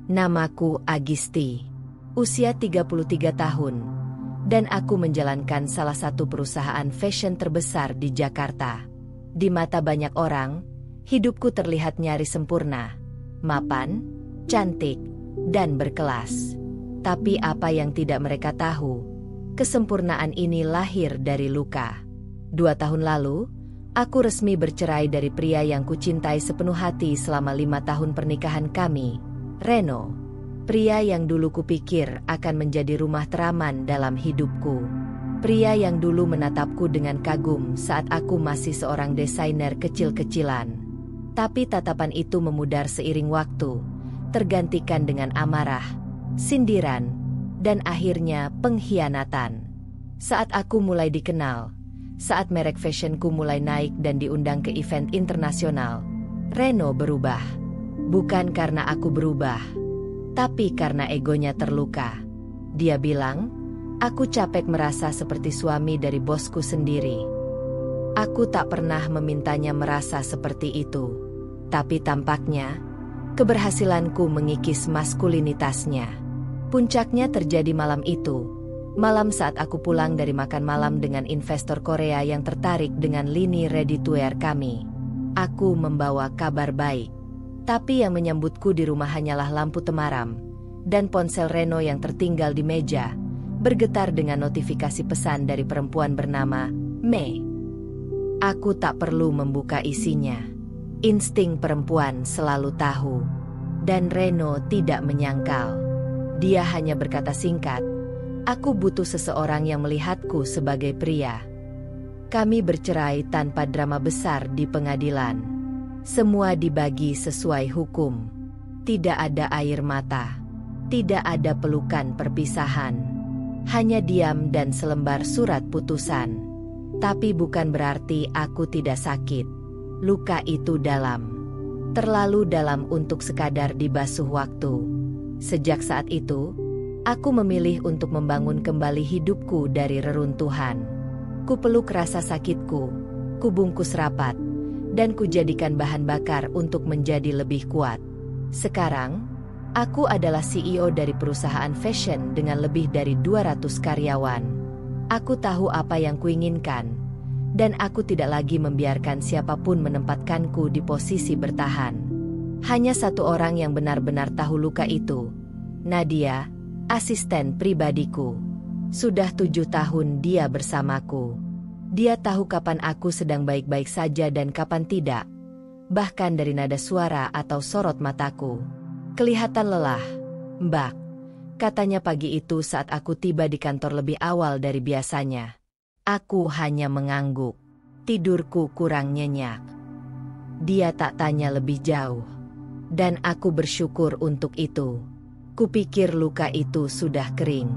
Namaku Agisti. Usia 33 tahun. Dan aku menjalankan salah satu perusahaan fashion terbesar di Jakarta. Di mata banyak orang, hidupku terlihat nyaris sempurna, mapan, cantik, dan berkelas. Tapi apa yang tidak mereka tahu, kesempurnaan ini lahir dari luka. 2 tahun lalu, aku resmi bercerai dari pria yang kucintai sepenuh hati selama 5 tahun pernikahan kami, Reno. Pria yang dulu kupikir akan menjadi rumah teraman dalam hidupku. Pria yang dulu menatapku dengan kagum saat aku masih seorang desainer kecil-kecilan. Tapi tatapan itu memudar seiring waktu, tergantikan dengan amarah, sindiran, dan akhirnya pengkhianatan. Saat aku mulai dikenal, saat merek fashionku mulai naik dan diundang ke event internasional, Reno berubah. Bukan karena aku berubah, tapi karena egonya terluka. Dia bilang, aku capek merasa seperti suami dari bosku sendiri. Aku tak pernah memintanya merasa seperti itu. Tapi tampaknya, keberhasilanku mengikis maskulinitasnya. Puncaknya terjadi malam itu. Malam saat aku pulang dari makan malam dengan investor Korea yang tertarik dengan lini ready-to-wear kami. Aku membawa kabar baik. Tapi yang menyambutku di rumah hanyalah lampu temaram, dan ponsel Reno yang tertinggal di meja, bergetar dengan notifikasi pesan dari perempuan bernama Mei. Aku tak perlu membuka isinya. Insting perempuan selalu tahu. Dan Reno tidak menyangkal. Dia hanya berkata singkat, aku butuh seseorang yang melihatku sebagai pria. Kami bercerai tanpa drama besar di pengadilan. Semua dibagi sesuai hukum. Tidak ada air mata. Tidak ada pelukan perpisahan. Hanya diam dan selembar surat putusan. Tapi bukan berarti aku tidak sakit. Luka itu dalam. Terlalu dalam untuk sekadar dibasuh waktu. Sejak saat itu, aku memilih untuk membangun kembali hidupku dari reruntuhan. Kupeluk rasa sakitku, kubungkus rapat, dan kujadikan bahan bakar untuk menjadi lebih kuat. Sekarang, aku adalah CEO dari perusahaan fashion dengan lebih dari 200 karyawan. Aku tahu apa yang kuinginkan, dan aku tidak lagi membiarkan siapapun menempatkanku di posisi bertahan. Hanya satu orang yang benar-benar tahu luka itu, Nadia, asisten pribadiku. Sudah 7 tahun dia bersamaku. Dia tahu kapan aku sedang baik-baik saja dan kapan tidak. Bahkan dari nada suara atau sorot mataku. Kelihatan lelah. Mbak, katanya pagi itu saat aku tiba di kantor lebih awal dari biasanya. Aku hanya mengangguk. Tidurku kurang nyenyak. Dia tak tanya lebih jauh. Dan aku bersyukur untuk itu. Kupikir luka itu sudah kering.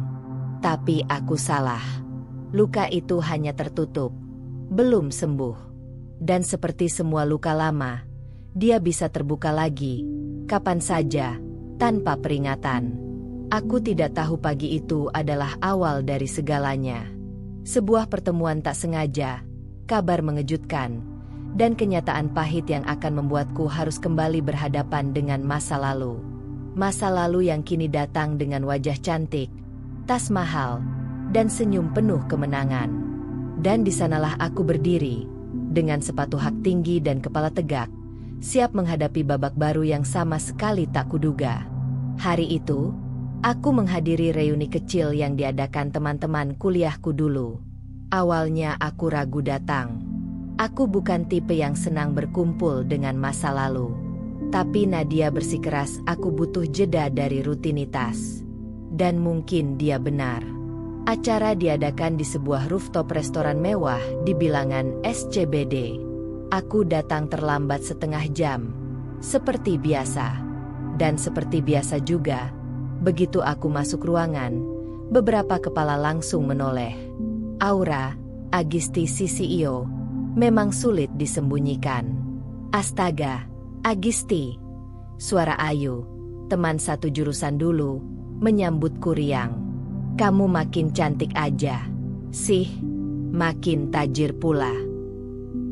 Tapi aku salah. Luka itu hanya tertutup, belum sembuh. Dan seperti semua luka lama, dia bisa terbuka lagi, kapan saja, tanpa peringatan. Aku tidak tahu pagi itu adalah awal dari segalanya. Sebuah pertemuan tak sengaja, kabar mengejutkan, dan kenyataan pahit yang akan membuatku harus kembali berhadapan dengan masa lalu. Masa lalu yang kini datang dengan wajah cantik, tas mahal, dan senyum penuh kemenangan. Dan di sanalah aku berdiri, dengan sepatu hak tinggi dan kepala tegak, siap menghadapi babak baru yang sama sekali tak kuduga. Hari itu, aku menghadiri reuni kecil yang diadakan teman-teman kuliahku dulu. Awalnya aku ragu datang. Aku bukan tipe yang senang berkumpul dengan masa lalu. Tapi Nadia bersikeras aku butuh jeda dari rutinitas. Dan mungkin dia benar. Acara diadakan di sebuah rooftop restoran mewah di bilangan SCBD. Aku datang terlambat setengah jam, seperti biasa. Dan seperti biasa juga, begitu aku masuk ruangan, beberapa kepala langsung menoleh. Aura, Agisti CEO, memang sulit disembunyikan. Astaga, Agisti. Suara Ayu, teman satu jurusan dulu, menyambutku riang. Kamu makin cantik aja. Sih, makin tajir pula.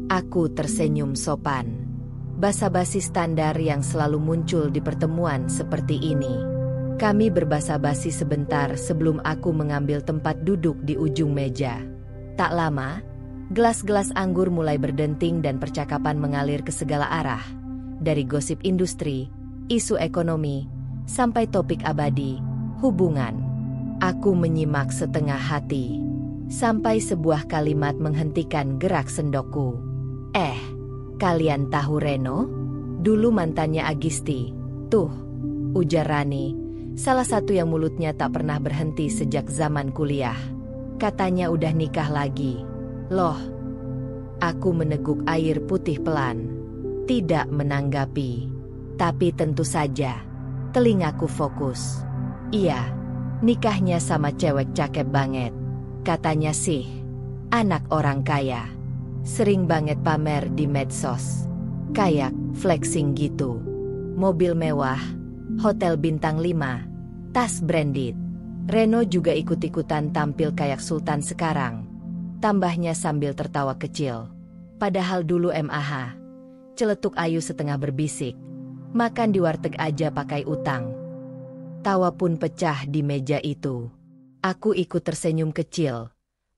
Aku tersenyum sopan. Basa-basi standar yang selalu muncul di pertemuan seperti ini. Kami berbasa-basi sebentar sebelum aku mengambil tempat duduk di ujung meja. Tak lama, gelas-gelas anggur mulai berdenting dan percakapan mengalir ke segala arah. Dari gosip industri, isu ekonomi, sampai topik abadi, hubungan. Aku menyimak setengah hati. Sampai sebuah kalimat menghentikan gerak sendokku. Kalian tahu Reno? Dulu mantannya Agisti. Tuh, ujar Rani, salah satu yang mulutnya tak pernah berhenti sejak zaman kuliah. Katanya udah nikah lagi. Loh, aku meneguk air putih pelan. Tidak menanggapi. Tapi tentu saja, telingaku fokus. Iya, nikahnya sama cewek cakep banget. Katanya sih, anak orang kaya. Sering banget pamer di medsos. Kayak flexing gitu. Mobil mewah, hotel bintang 5, tas branded. Reno juga ikut-ikutan tampil kayak sultan sekarang. Tambahnya sambil tertawa kecil. Padahal dulu MAH. Celetuk ayu setengah berbisik. Makan di warteg aja pakai utang. Tawa pun pecah di meja itu. Aku ikut tersenyum kecil.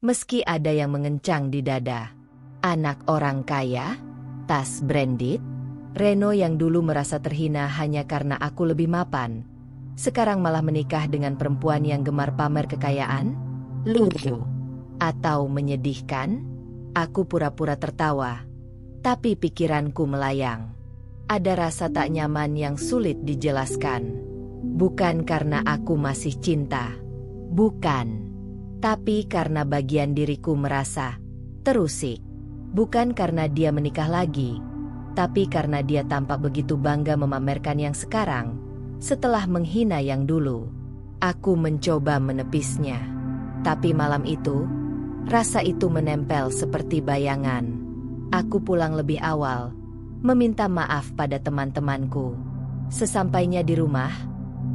Meski ada yang mengencang di dada. Anak orang kaya? Tas branded? Reno yang dulu merasa terhina hanya karena aku lebih mapan. Sekarang malah menikah dengan perempuan yang gemar pamer kekayaan? Lucu. Atau menyedihkan? Aku pura-pura tertawa. Tapi pikiranku melayang. Ada rasa tak nyaman yang sulit dijelaskan. Bukan karena aku masih cinta. Bukan. Tapi karena bagian diriku merasa terusik. Bukan karena dia menikah lagi, tapi karena dia tampak begitu bangga memamerkan yang sekarang, setelah menghina yang dulu. Aku mencoba menepisnya. Tapi malam itu, rasa itu menempel seperti bayangan. Aku pulang lebih awal, meminta maaf pada teman-temanku. Sesampainya di rumah,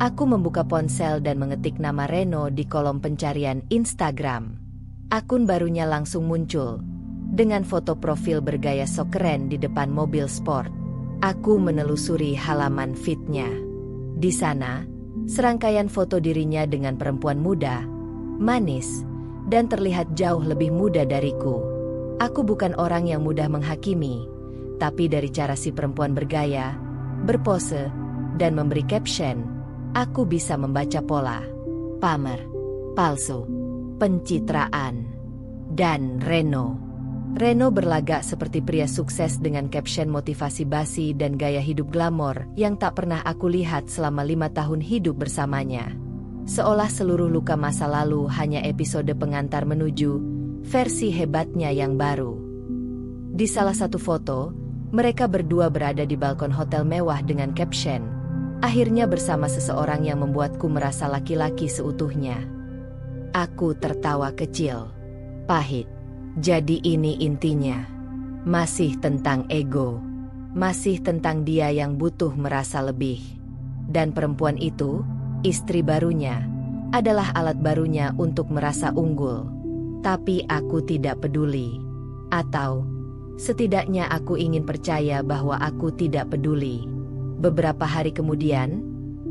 aku membuka ponsel dan mengetik nama Reno di kolom pencarian Instagram. Akun barunya langsung muncul. Dengan foto profil bergaya sok keren di depan mobil sport. Aku menelusuri halaman feed-nya. Di sana, serangkaian foto dirinya dengan perempuan muda, manis, dan terlihat jauh lebih muda dariku. Aku bukan orang yang mudah menghakimi, tapi dari cara si perempuan bergaya, berpose, dan memberi caption, aku bisa membaca pola. Pamer, palsu, pencitraan, dan Reno berlagak seperti pria sukses dengan caption motivasi basi dan gaya hidup glamor yang tak pernah aku lihat selama 5 tahun hidup bersamanya. Seolah seluruh luka masa lalu hanya episode pengantar menuju versi hebatnya yang baru. Di salah satu foto, mereka berdua berada di balkon hotel mewah dengan caption, akhirnya bersama seseorang yang membuatku merasa laki-laki seutuhnya. Aku tertawa kecil. Pahit. Jadi ini intinya. Masih tentang ego. Masih tentang dia yang butuh merasa lebih. Dan perempuan itu, istri barunya, adalah alat barunya untuk merasa unggul. Tapi aku tidak peduli. Atau, setidaknya aku ingin percaya bahwa aku tidak peduli. Beberapa hari kemudian,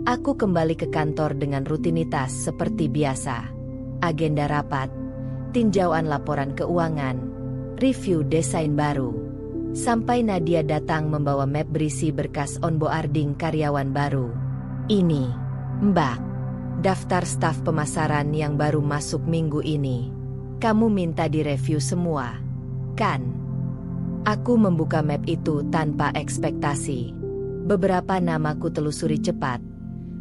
aku kembali ke kantor dengan rutinitas seperti biasa. Agenda rapat, tinjauan laporan keuangan, review desain baru. Sampai Nadia datang membawa map berisi berkas onboarding karyawan baru. Ini, Mbak, daftar staf pemasaran yang baru masuk minggu ini. Kamu minta direview semua, kan? Aku membuka map itu tanpa ekspektasi. Beberapa namaku telusuri cepat,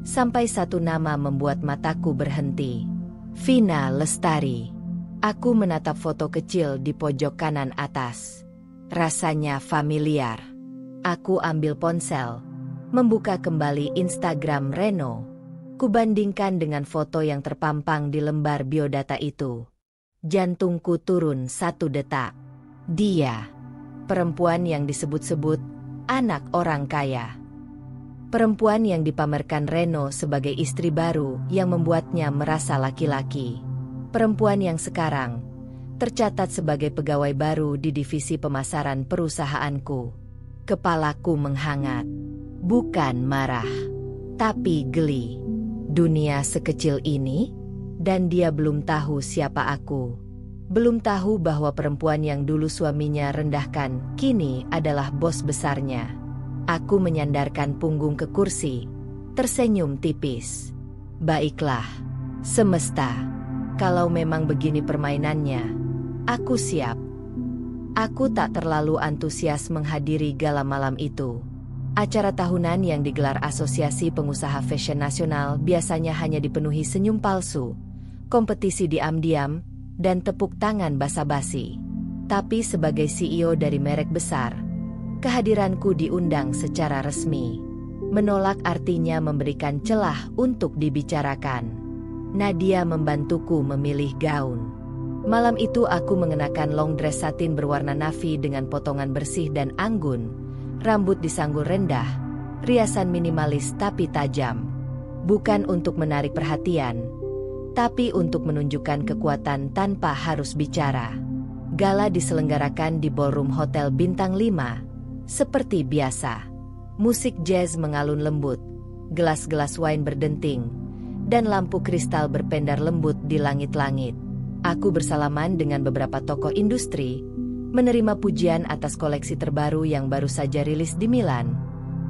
sampai satu nama membuat mataku berhenti. Vina Lestari. Aku menatap foto kecil di pojok kanan atas. Rasanya familiar. Aku ambil ponsel, membuka kembali Instagram Reno. Kubandingkan dengan foto yang terpampang di lembar biodata itu. Jantungku turun 1 detak. Dia, perempuan yang disebut-sebut anak orang kaya. Perempuan yang dipamerkan Reno sebagai istri baru yang membuatnya merasa laki-laki. Perempuan yang sekarang tercatat sebagai pegawai baru di divisi pemasaran perusahaanku. Kepalaku menghangat. Bukan marah, tapi geli. Dunia sekecil ini, dan dia belum tahu siapa aku. Belum tahu bahwa perempuan yang dulu suaminya rendahkan, kini adalah bos besarnya. Aku menyandarkan punggung ke kursi, tersenyum tipis. Baiklah, semesta. Kalau memang begini permainannya, aku siap. Aku tak terlalu antusias menghadiri gala malam itu. Acara tahunan yang digelar Asosiasi Pengusaha Fashion Nasional biasanya hanya dipenuhi senyum palsu, kompetisi diam-diam, dan tepuk tangan basa-basi. Tapi sebagai CEO dari merek besar, kehadiranku diundang secara resmi. Menolak artinya memberikan celah untuk dibicarakan. Nadia membantuku memilih gaun. Malam itu aku mengenakan long dress satin berwarna navy dengan potongan bersih dan anggun. Rambut disanggul rendah, riasan minimalis tapi tajam. Bukan untuk menarik perhatian, tapi untuk menunjukkan kekuatan tanpa harus bicara. Gala diselenggarakan di ballroom Hotel Bintang 5, seperti biasa. Musik jazz mengalun lembut, gelas-gelas wine berdenting, dan lampu kristal berpendar lembut di langit-langit. Aku bersalaman dengan beberapa tokoh industri, menerima pujian atas koleksi terbaru yang baru saja rilis di Milan,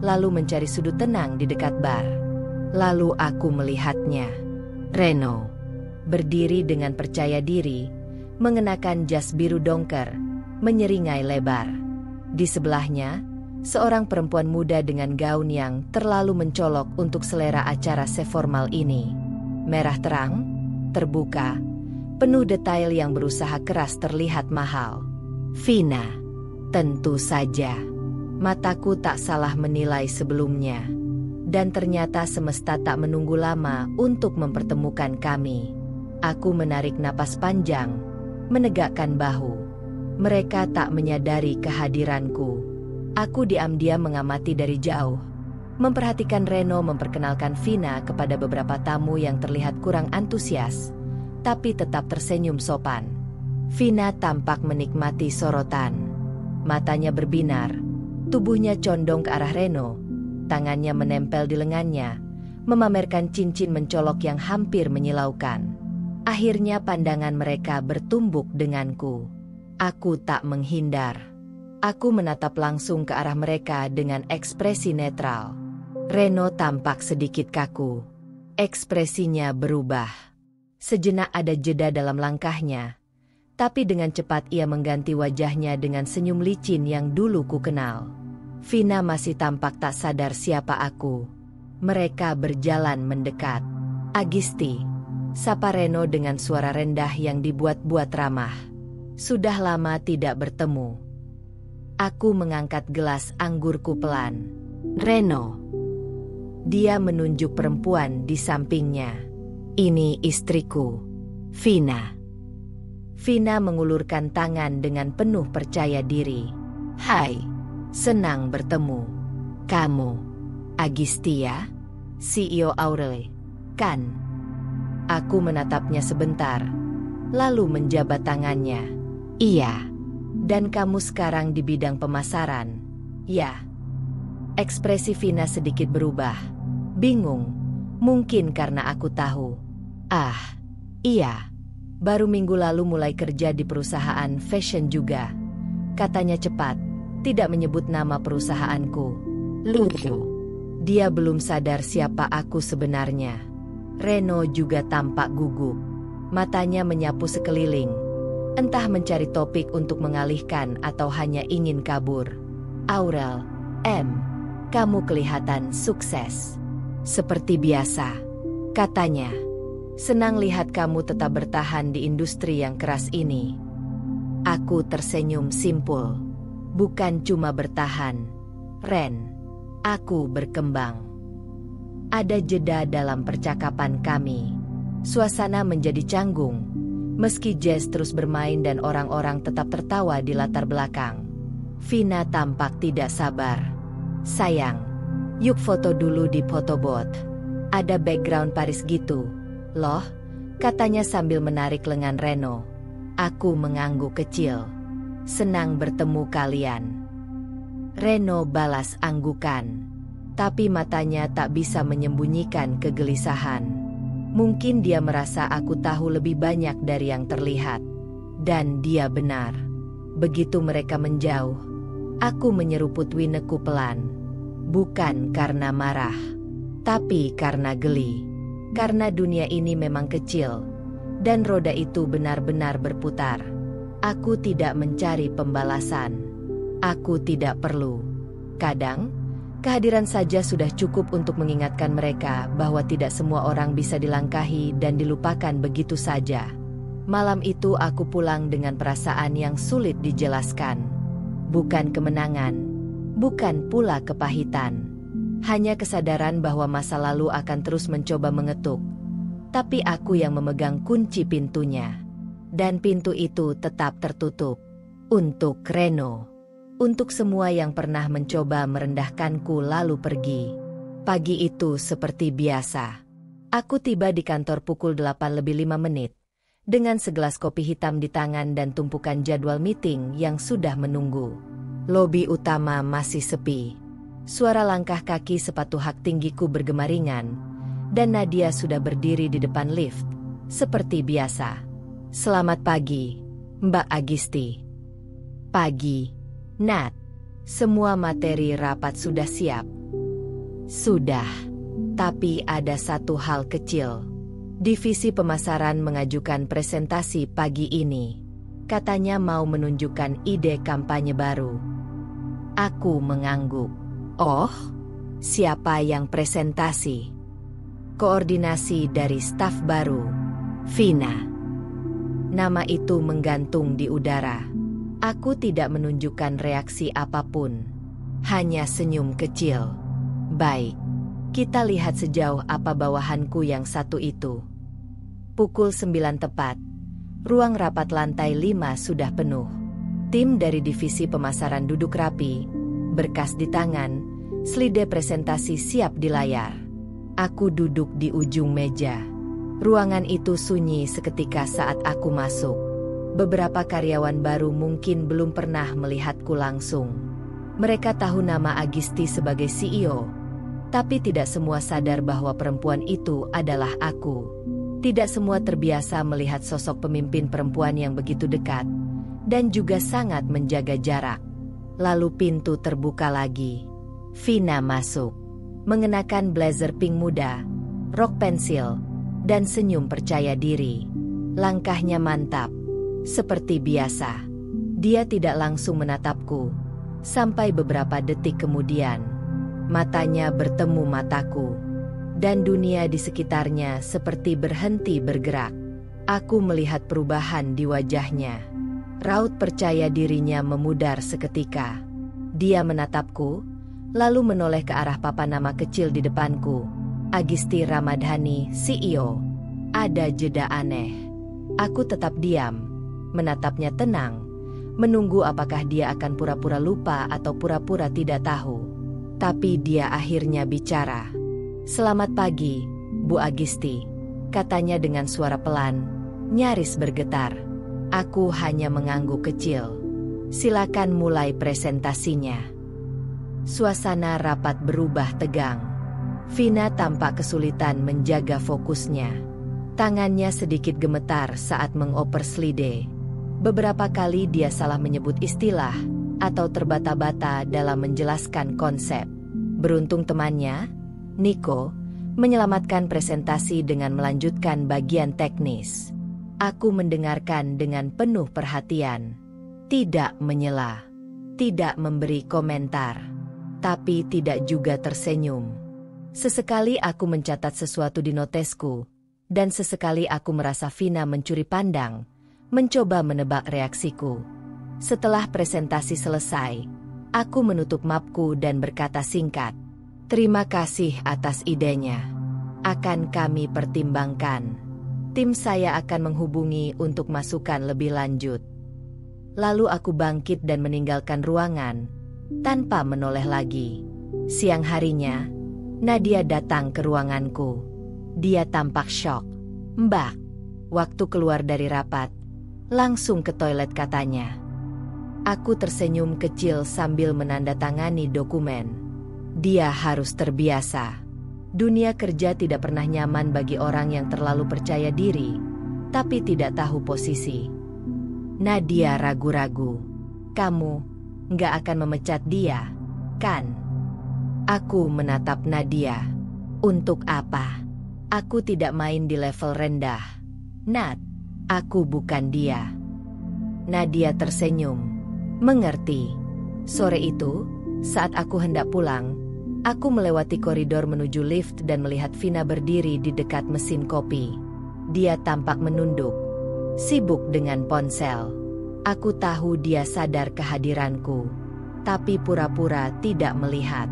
lalu mencari sudut tenang di dekat bar. Lalu aku melihatnya. Reno, berdiri dengan percaya diri, mengenakan jas biru dongker, menyeringai lebar. Di sebelahnya, seorang perempuan muda dengan gaun yang terlalu mencolok untuk selera acara seformal ini. Merah terang, terbuka, penuh detail yang berusaha keras terlihat mahal. Vina, tentu saja. Mataku tak salah menilai sebelumnya. Dan ternyata semesta tak menunggu lama untuk mempertemukan kami. Aku menarik napas panjang, menegakkan bahu. Mereka tak menyadari kehadiranku. Aku diam-diam mengamati dari jauh. Memperhatikan Reno memperkenalkan Vina kepada beberapa tamu yang terlihat kurang antusias, tapi tetap tersenyum sopan. Vina tampak menikmati sorotan. Matanya berbinar, tubuhnya condong ke arah Reno, tangannya menempel di lengannya, memamerkan cincin mencolok yang hampir menyilaukan. Akhirnya pandangan mereka bertumbuk denganku. Aku tak menghindar. Aku menatap langsung ke arah mereka dengan ekspresi netral. Reno tampak sedikit kaku. Ekspresinya berubah. Sejenak ada jeda dalam langkahnya. Tapi dengan cepat ia mengganti wajahnya dengan senyum licin yang dulu ku kenal. Vina masih tampak tak sadar siapa aku. Mereka berjalan mendekat. Agisti, sapa Reno dengan suara rendah yang dibuat-buat ramah. Sudah lama tidak bertemu. Aku mengangkat gelas anggurku pelan. Reno. Dia menunjuk perempuan di sampingnya. Ini istriku, Vina. Vina mengulurkan tangan dengan penuh percaya diri. Hai, senang bertemu. Kamu, Agistia, CEO Aurel, kan? Aku menatapnya sebentar, lalu menjabat tangannya. Iya. Dan kamu sekarang di bidang pemasaran? Ya. Ekspresi Vina sedikit berubah. Bingung, mungkin karena aku tahu. Ah, iya. Baru minggu lalu mulai kerja di perusahaan fashion juga. Katanya cepat, tidak menyebut nama perusahaanku. Lucu. Dia belum sadar siapa aku sebenarnya. Reno juga tampak gugup. Matanya menyapu sekeliling. Entah mencari topik untuk mengalihkan atau hanya ingin kabur. Aurel, kamu kelihatan sukses. Seperti biasa, katanya. Senang lihat kamu tetap bertahan di industri yang keras ini. Aku tersenyum simpul. Bukan cuma bertahan, Ren. Aku berkembang. Ada jeda dalam percakapan kami. Suasana menjadi canggung. Meski jazz terus bermain dan orang-orang tetap tertawa di latar belakang. Vina tampak tidak sabar. Sayang, yuk foto dulu di photobooth. Ada background Paris gitu. Loh, katanya sambil menarik lengan Reno. Aku mengangguk kecil. Senang bertemu kalian. Reno balas anggukan. Tapi matanya tak bisa menyembunyikan kegelisahan. Mungkin dia merasa aku tahu lebih banyak dari yang terlihat. Dan dia benar. Begitu mereka menjauh, aku menyeruput wineku pelan. Bukan karena marah, tapi karena geli. Karena dunia ini memang kecil, dan roda itu benar-benar berputar. Aku tidak mencari pembalasan. Aku tidak perlu. Kadang, kehadiran saja sudah cukup untuk mengingatkan mereka bahwa tidak semua orang bisa dilangkahi dan dilupakan begitu saja. Malam itu aku pulang dengan perasaan yang sulit dijelaskan. Bukan kemenangan, bukan pula kepahitan. Hanya kesadaran bahwa masa lalu akan terus mencoba mengetuk. Tapi aku yang memegang kunci pintunya. Dan pintu itu tetap tertutup. Untuk Reno. Untuk semua yang pernah mencoba merendahkanku lalu pergi. Pagi itu seperti biasa. Aku tiba di kantor pukul 8:05. Dengan segelas kopi hitam di tangan dan tumpukan jadwal meeting yang sudah menunggu. Lobi utama masih sepi. Suara langkah kaki sepatu hak tinggiku bergema ringan, dan Nadia sudah berdiri di depan lift, seperti biasa. Selamat pagi, Mbak Agisti. Pagi, Nat. Semua materi rapat sudah siap. Sudah, tapi ada satu hal kecil. Divisi pemasaran mengajukan presentasi pagi ini. Katanya mau menunjukkan ide kampanye baru. Aku mengangguk. Oh, siapa yang presentasi? Koordinasi dari staf baru, Vina. Nama itu menggantung di udara. Aku tidak menunjukkan reaksi apapun. Hanya senyum kecil. Baik, kita lihat sejauh apa bawahanku yang satu itu. Pukul 9 tepat. Ruang rapat lantai 5 sudah penuh. Tim dari divisi pemasaran duduk rapi, berkas di tangan, slide presentasi siap di layar. Aku duduk di ujung meja. Ruangan itu sunyi seketika saat aku masuk. Beberapa karyawan baru mungkin belum pernah melihatku langsung. Mereka tahu nama Agisti sebagai CEO, tapi tidak semua sadar bahwa perempuan itu adalah aku. Tidak semua terbiasa melihat sosok pemimpin perempuan yang begitu dekat, dan juga sangat menjaga jarak. Lalu pintu terbuka lagi. Vina masuk. Mengenakan blazer pink muda, rok pensil, dan senyum percaya diri. Langkahnya mantap. Seperti biasa. Dia tidak langsung menatapku. Sampai beberapa detik kemudian, matanya bertemu mataku. Dan dunia di sekitarnya seperti berhenti bergerak. Aku melihat perubahan di wajahnya. Raut percaya dirinya memudar seketika. Dia menatapku, lalu menoleh ke arah papan nama kecil di depanku. Agisti Ramadhani, CEO. Ada jeda aneh. Aku tetap diam, menatapnya tenang, menunggu apakah dia akan pura-pura lupa atau pura-pura tidak tahu. Tapi dia akhirnya bicara. Selamat pagi, Bu Agisti, katanya dengan suara pelan, nyaris bergetar. Aku hanya mengangguk kecil. Silakan mulai presentasinya. Suasana rapat berubah tegang. Vina tampak kesulitan menjaga fokusnya. Tangannya sedikit gemetar saat mengoper slide. Beberapa kali dia salah menyebut istilah atau terbata-bata dalam menjelaskan konsep. Beruntung temannya, Niko, menyelamatkan presentasi dengan melanjutkan bagian teknis. Aku mendengarkan dengan penuh perhatian. Tidak menyela, tidak memberi komentar, tapi tidak juga tersenyum. Sesekali aku mencatat sesuatu di notesku, dan sesekali aku merasa Vina mencuri pandang, mencoba menebak reaksiku. Setelah presentasi selesai, aku menutup mapku dan berkata singkat, "Terima kasih atas idenya. Akan kami pertimbangkan. Tim saya akan menghubungi untuk masukan lebih lanjut." Lalu aku bangkit dan meninggalkan ruangan, tanpa menoleh lagi. Siang harinya, Nadia datang ke ruanganku. Dia tampak syok. "Mbak," waktu keluar dari rapat, langsung ke toilet katanya. Aku tersenyum kecil sambil menandatangani dokumen. Dia harus terbiasa. Dunia kerja tidak pernah nyaman bagi orang yang terlalu percaya diri, tapi tidak tahu posisi. Nadia ragu-ragu. Kamu nggak akan memecat dia, kan? Aku menatap Nadia. Untuk apa? Aku tidak main di level rendah. Nat, aku bukan dia. Nadia tersenyum. Mengerti. Sore itu, saat aku hendak pulang, aku melewati koridor menuju lift dan melihat Vina berdiri di dekat mesin kopi. Dia tampak menunduk, sibuk dengan ponsel. Aku tahu dia sadar kehadiranku, tapi pura-pura tidak melihat.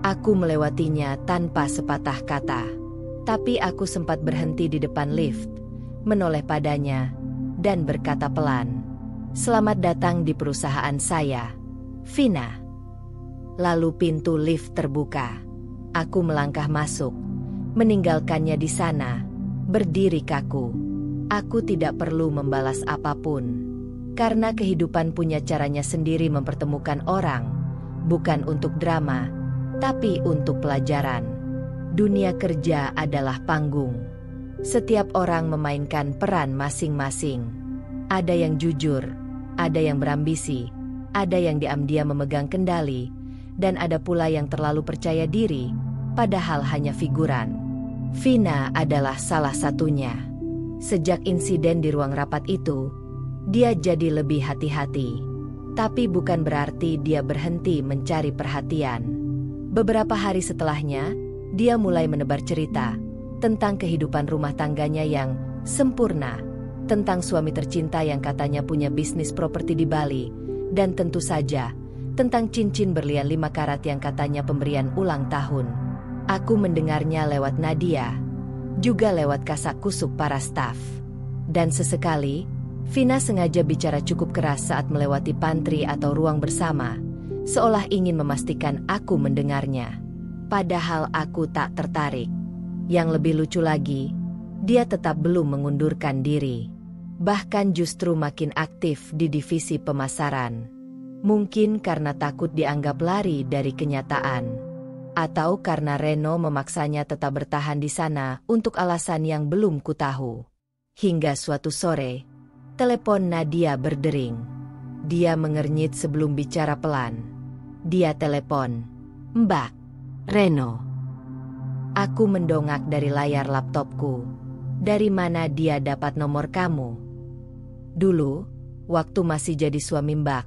Aku melewatinya tanpa sepatah kata. Tapi aku sempat berhenti di depan lift, menoleh padanya, dan berkata pelan, "Selamat datang di perusahaan saya, Vina." Lalu pintu lift terbuka. Aku melangkah masuk, meninggalkannya di sana, berdiri kaku. Aku tidak perlu membalas apapun, karena kehidupan punya caranya sendiri mempertemukan orang, bukan untuk drama, tapi untuk pelajaran. Dunia kerja adalah panggung. Setiap orang memainkan peran masing-masing. Ada yang jujur, ada yang berambisi, ada yang diam-diam memegang kendali, dan ada pula yang terlalu percaya diri, padahal hanya figuran. Vina adalah salah satunya. Sejak insiden di ruang rapat itu, dia jadi lebih hati-hati. Tapi bukan berarti dia berhenti mencari perhatian. Beberapa hari setelahnya, dia mulai menebar cerita tentang kehidupan rumah tangganya yang sempurna, tentang suami tercinta yang katanya punya bisnis properti di Bali, dan tentu saja, tentang cincin berlian 5 karat yang katanya pemberian ulang tahun. Aku mendengarnya lewat Nadia, juga lewat kasak-kusuk para staf. Dan sesekali, Vina sengaja bicara cukup keras saat melewati pantry atau ruang bersama, seolah ingin memastikan aku mendengarnya. Padahal aku tak tertarik. Yang lebih lucu lagi, dia tetap belum mengundurkan diri. Bahkan justru makin aktif di divisi pemasaran. Mungkin karena takut dianggap lari dari kenyataan. Atau karena Reno memaksanya tetap bertahan di sana untuk alasan yang belum kutahu. Hingga suatu sore, telepon Nadia berdering. Dia mengernyit sebelum bicara pelan. Dia telepon, "Mbak Reno." Aku mendongak dari layar laptopku. "Dari mana dia dapat nomor kamu?" "Dulu, waktu masih jadi suami Mbak,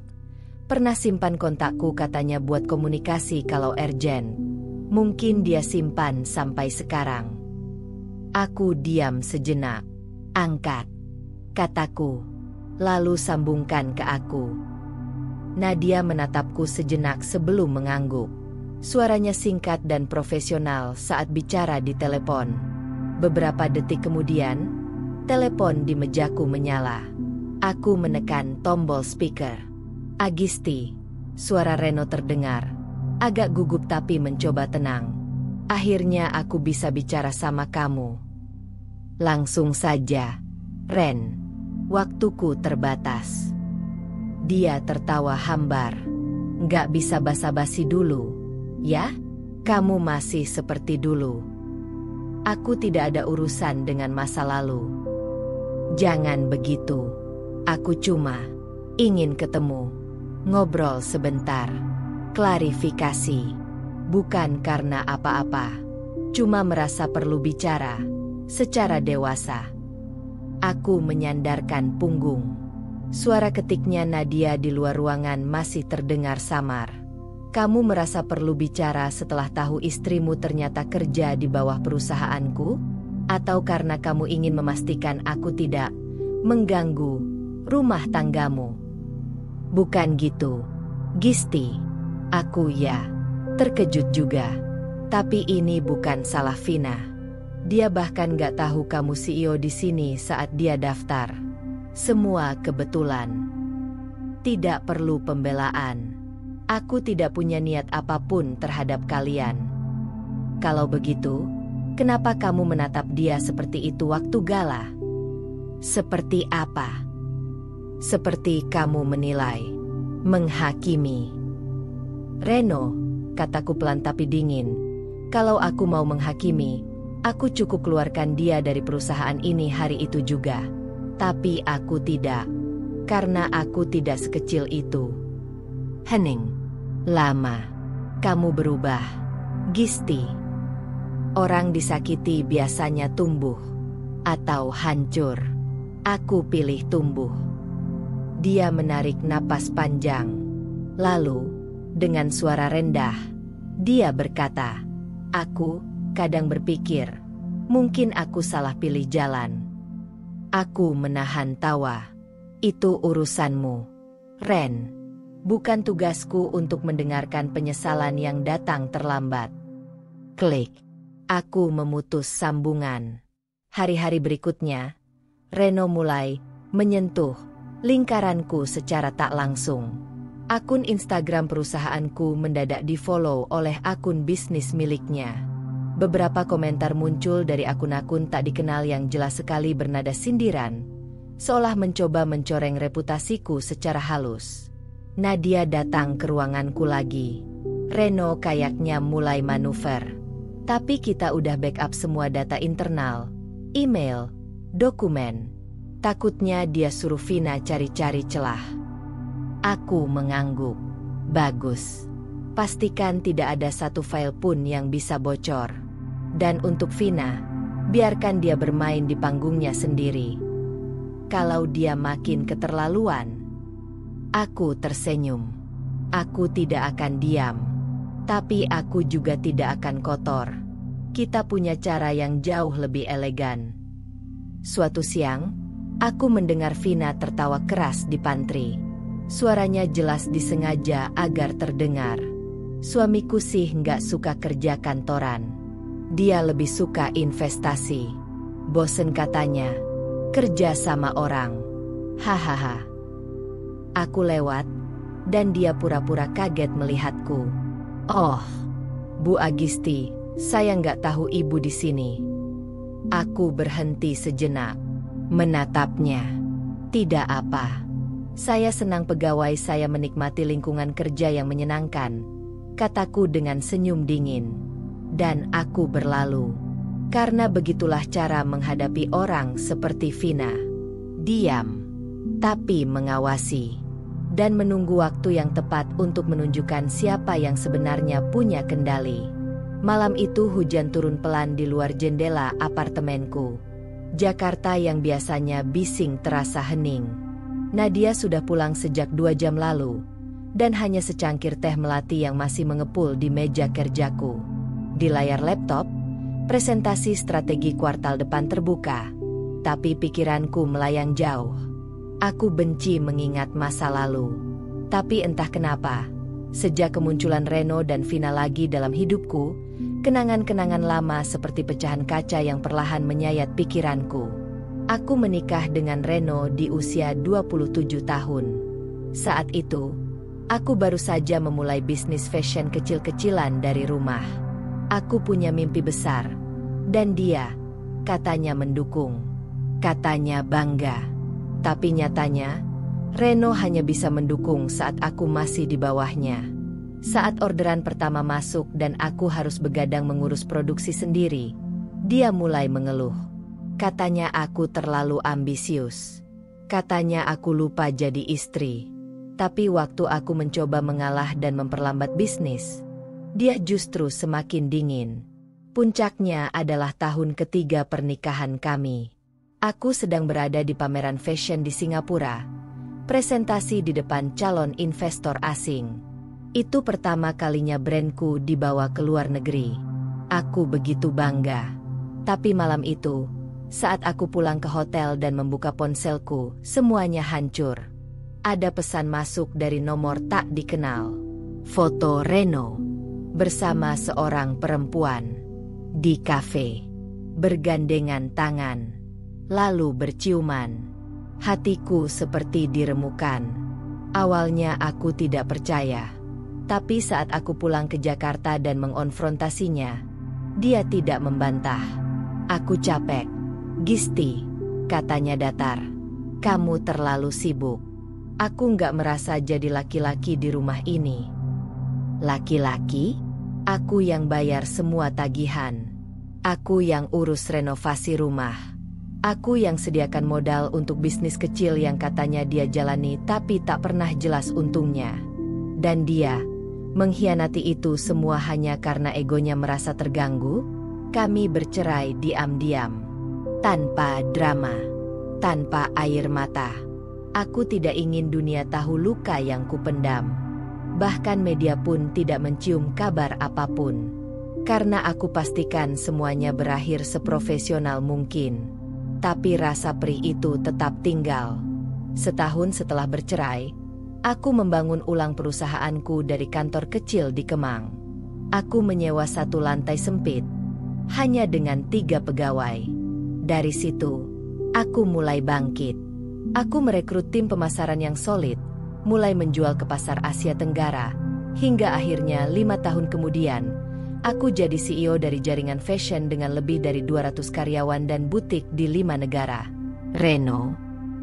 pernah simpan kontakku katanya buat komunikasi kalau urgent. Mungkin dia simpan sampai sekarang." Aku diam sejenak. "Angkat," kataku. Lalu sambungkan ke aku. Nadia menatapku sejenak sebelum mengangguk. Suaranya singkat dan profesional saat bicara di telepon. Beberapa detik kemudian, telepon di mejaku menyala. Aku menekan tombol speaker. "Agisti," suara Reno terdengar. Agak gugup tapi mencoba tenang. "Akhirnya aku bisa bicara sama kamu." "Langsung saja, Ren. Waktuku terbatas." Dia tertawa hambar. "Nggak bisa basa-basi dulu, ya? Kamu masih seperti dulu. Aku tidak ada urusan dengan masa lalu." "Jangan begitu. Aku cuma ingin ketemu, ngobrol sebentar, klarifikasi. Bukan karena apa-apa. Cuma merasa perlu bicara secara dewasa." Aku menyandarkan punggung. Suara ketiknya Nadia di luar ruangan masih terdengar samar. "Kamu merasa perlu bicara setelah tahu istrimu ternyata kerja di bawah perusahaanku? Atau karena kamu ingin memastikan aku tidak mengganggu rumah tanggamu?" "Bukan gitu, Gisti." Aku terkejut juga. "Tapi ini bukan salah Vina. Dia bahkan gak tahu kamu CEO di sini saat dia daftar. Semua kebetulan. Tidak perlu pembelaan. Aku tidak punya niat apapun terhadap kalian. Kalau begitu, kenapa kamu menatap dia seperti itu waktu gala?" "Seperti apa?" "Seperti kamu menilai Menghakimi. Reno, kataku pelan tapi dingin. Kalau aku mau menghakimi, aku cukup keluarkan dia dari perusahaan ini hari itu juga. Tapi aku tidak. Karena aku tidak sekecil itu. Hening. Lama. Kamu berubah. Gisti. Orang disakiti biasanya tumbuh. Atau hancur. Aku pilih tumbuh. Dia menarik napas panjang. Lalu, dengan suara rendah, dia berkata, "Aku kadang berpikir, mungkin aku salah pilih jalan." Aku menahan tawa. Itu urusanmu, Ren. Bukan tugasku untuk mendengarkan penyesalan yang datang terlambat. Klik. Aku memutus sambungan. Hari-hari berikutnya, Reno mulai menyentuh lingkaranku secara tak langsung. Akun Instagram perusahaanku mendadak di-follow oleh akun bisnis miliknya. Beberapa komentar muncul dari akun-akun tak dikenal yang jelas sekali bernada sindiran, seolah mencoba mencoreng reputasiku secara halus. Nadia datang ke ruanganku lagi. Reno kayaknya mulai manuver. Tapi kita udah backup semua data internal, email, dokumen. Takutnya dia suruh Vina cari-cari celah. Aku mengangguk. Bagus. Pastikan tidak ada satu file pun yang bisa bocor. Dan untuk Vina, biarkan dia bermain di panggungnya sendiri. Kalau dia makin keterlaluan, aku tersenyum. Aku tidak akan diam. Tapi aku juga tidak akan kotor. Kita punya cara yang jauh lebih elegan. Suatu siang, aku mendengar Vina tertawa keras di pantry. Suaranya jelas disengaja agar terdengar. Suamiku sih nggak suka kerja kantoran. Dia lebih suka investasi. Bosen katanya. Kerja sama orang. Hahaha. Aku lewat, dan dia pura-pura kaget melihatku. Oh, Bu Agisti, saya nggak tahu ibu di sini. Aku berhenti sejenak, menatapnya. Tidak apa. Saya senang pegawai saya menikmati lingkungan kerja yang menyenangkan, kataku dengan senyum dingin. Dan aku berlalu. Karena begitulah cara menghadapi orang seperti Vina. Diam, tapi mengawasi. Dan menunggu waktu yang tepat untuk menunjukkan siapa yang sebenarnya punya kendali. Malam itu hujan turun pelan di luar jendela apartemenku. Jakarta yang biasanya bising terasa hening. Nadia sudah pulang sejak 2 jam lalu. Dan hanya secangkir teh melati yang masih mengepul di meja kerjaku. Di layar laptop, presentasi strategi kuartal depan terbuka. Tapi pikiranku melayang jauh. Aku benci mengingat masa lalu. Tapi entah kenapa, sejak kemunculan Reno dan Vina lagi dalam hidupku, kenangan-kenangan lama seperti pecahan kaca yang perlahan menyayat pikiranku. Aku menikah dengan Reno di usia 27 tahun. Saat itu, aku baru saja memulai bisnis fashion kecil-kecilan dari rumah. Aku punya mimpi besar. Dan dia, katanya mendukung. Katanya bangga. Tapi nyatanya, Reno hanya bisa mendukung saat aku masih di bawahnya. Saat orderan pertama masuk dan aku harus begadang mengurus produksi sendiri, dia mulai mengeluh. Katanya aku terlalu ambisius. Katanya aku lupa jadi istri. Tapi waktu aku mencoba mengalah dan memperlambat bisnis, dia justru semakin dingin. Puncaknya adalah tahun ketiga pernikahan kami. Aku sedang berada di pameran fashion di Singapura. Presentasi di depan calon investor asing. Itu pertama kalinya brandku dibawa ke luar negeri. Aku begitu bangga. Tapi malam itu, saat aku pulang ke hotel dan membuka ponselku, semuanya hancur. Ada pesan masuk dari nomor tak dikenal. Foto Reno bersama seorang perempuan di kafe, bergandengan tangan, lalu berciuman. Hatiku seperti diremukan. Awalnya aku tidak percaya. Tapi saat aku pulang ke Jakarta dan mengonfrontasinya, dia tidak membantah. Aku capek. Gisti, katanya datar. Kamu terlalu sibuk. Aku nggak merasa jadi laki-laki di rumah ini. Laki-laki? Aku yang bayar semua tagihan. Aku yang urus renovasi rumah. Aku yang sediakan modal untuk bisnis kecil yang katanya dia jalani tapi tak pernah jelas untungnya. Dan dia mengkhianati itu semua hanya karena egonya merasa terganggu. Kami bercerai diam-diam, tanpa drama, tanpa air mata. Aku tidak ingin dunia tahu luka yang kupendam. Bahkan media pun tidak mencium kabar apapun. Karena aku pastikan semuanya berakhir seprofesional mungkin. Tapi rasa perih itu tetap tinggal. Setahun setelah bercerai, aku membangun ulang perusahaanku dari kantor kecil di Kemang. Aku menyewa 1 lantai sempit, hanya dengan 3 pegawai. Dari situ, aku mulai bangkit. Aku merekrut tim pemasaran yang solid, mulai menjual ke pasar Asia Tenggara, hingga akhirnya 5 tahun kemudian, aku jadi CEO dari jaringan fashion dengan lebih dari 200 karyawan dan butik di 5 negara. Reno,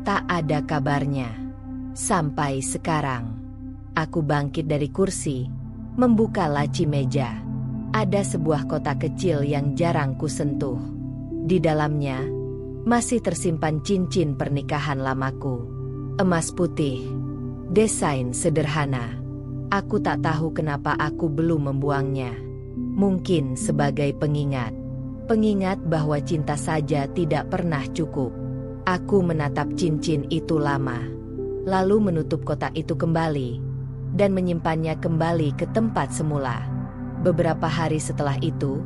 tak ada kabarnya. Sampai sekarang, aku bangkit dari kursi, membuka laci meja. Ada sebuah kotak kecil yang jarang kusentuh. Di dalamnya, masih tersimpan cincin pernikahan lamaku. Emas putih, desain sederhana. Aku tak tahu kenapa aku belum membuangnya. Mungkin sebagai pengingat. Pengingat bahwa cinta saja tidak pernah cukup. Aku menatap cincin itu lama, lalu menutup kotak itu kembali, dan menyimpannya kembali ke tempat semula. Beberapa hari setelah itu,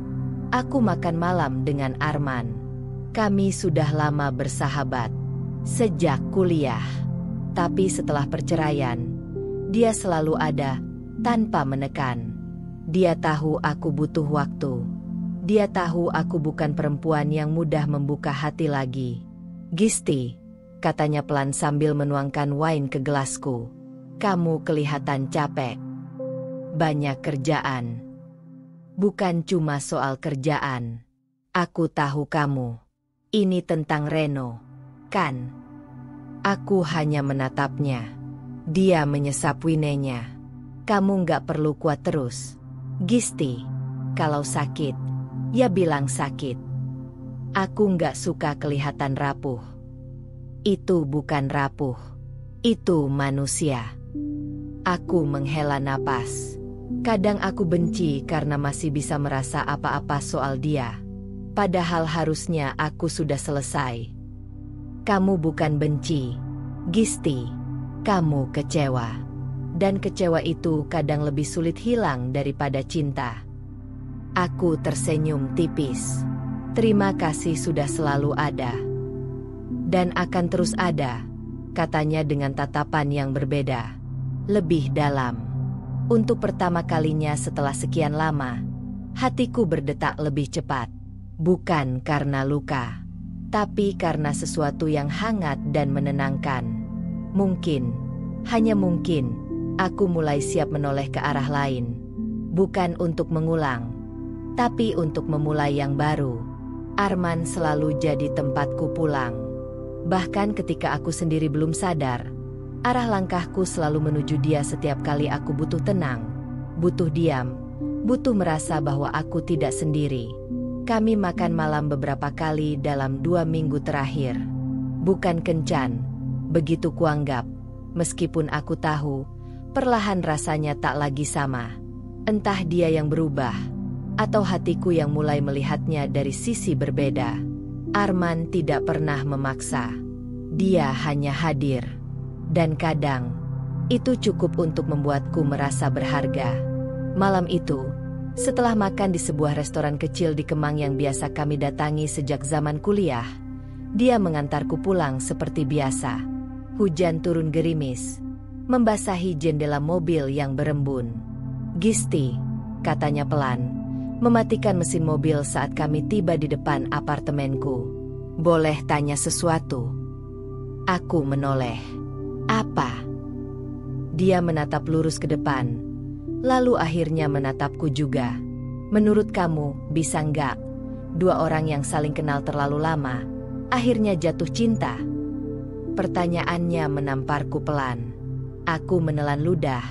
aku makan malam dengan Arman. Kami sudah lama bersahabat, sejak kuliah. Tapi setelah perceraian, dia selalu ada, tanpa menekan. Dia tahu aku butuh waktu. Dia tahu aku bukan perempuan yang mudah membuka hati lagi. "Gisti," katanya pelan sambil menuangkan wine ke gelasku. "Kamu kelihatan capek. Banyak kerjaan." "Bukan cuma soal kerjaan. Aku tahu kamu. Ini tentang Reno, kan?" Aku hanya menatapnya. Dia menyesap winenya. "Kamu nggak perlu kuat terus, Gisti. Kalau sakit, ya bilang sakit. Aku nggak suka kelihatan rapuh." "Itu bukan rapuh. Itu manusia." Aku menghela napas. Kadang aku benci karena masih bisa merasa apa-apa soal dia. Padahal harusnya aku sudah selesai. "Kamu bukan benci, Gisti. Kamu kecewa. Dan kecewa itu kadang lebih sulit hilang daripada cinta." Aku tersenyum tipis. "Terima kasih sudah selalu ada. Dan akan terus ada," katanya dengan tatapan yang berbeda, lebih dalam. Untuk pertama kalinya setelah sekian lama, hatiku berdetak lebih cepat. Bukan karena luka, tapi karena sesuatu yang hangat dan menenangkan. Mungkin, hanya mungkin, aku mulai siap menoleh ke arah lain. Bukan untuk mengulang, tapi untuk memulai yang baru. Arman selalu jadi tempatku pulang. Bahkan ketika aku sendiri belum sadar, arah langkahku selalu menuju dia setiap kali aku butuh tenang, butuh diam, butuh merasa bahwa aku tidak sendiri. Kami makan malam beberapa kali dalam 2 minggu terakhir. Bukan kencan, begitu kuanggap, meskipun aku tahu, perlahan rasanya tak lagi sama. Entah dia yang berubah, atau hatiku yang mulai melihatnya dari sisi berbeda. Arman tidak pernah memaksa. Dia hanya hadir. Dan kadang, itu cukup untuk membuatku merasa berharga. Malam itu, setelah makan di sebuah restoran kecil di Kemang yang biasa kami datangi sejak zaman kuliah, dia mengantarku pulang seperti biasa. Hujan turun gerimis, membasahi jendela mobil yang berembun. "Gisti," katanya pelan, mematikan mesin mobil saat kami tiba di depan apartemenku. "Boleh tanya sesuatu?" Aku menoleh. "Apa?" Dia menatap lurus ke depan, lalu akhirnya menatapku juga. "Menurut kamu, bisa nggak 2 orang yang saling kenal terlalu lama, akhirnya jatuh cinta?" Pertanyaannya menamparku pelan. Aku menelan ludah,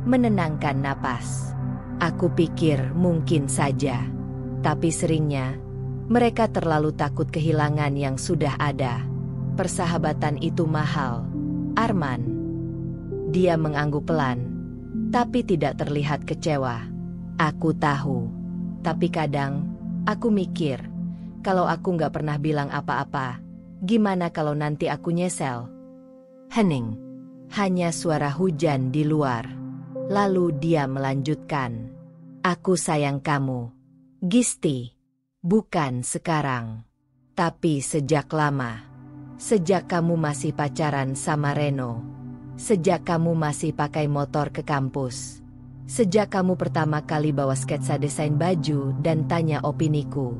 menenangkan napas. Aku pikir mungkin saja. Tapi seringnya, mereka terlalu takut kehilangan yang sudah ada. Persahabatan itu mahal, Arman. Dia mengangguk pelan, tapi tidak terlihat kecewa. Aku tahu, tapi kadang, aku mikir, kalau aku nggak pernah bilang apa-apa, gimana kalau nanti aku nyesel? Hening. Hanya suara hujan di luar. Lalu dia melanjutkan. Aku sayang kamu, Gisti. Bukan sekarang, tapi sejak lama. Sejak kamu masih pacaran sama Reno. Sejak kamu masih pakai motor ke kampus. Sejak kamu pertama kali bawa sketsa desain baju dan tanya opiniku.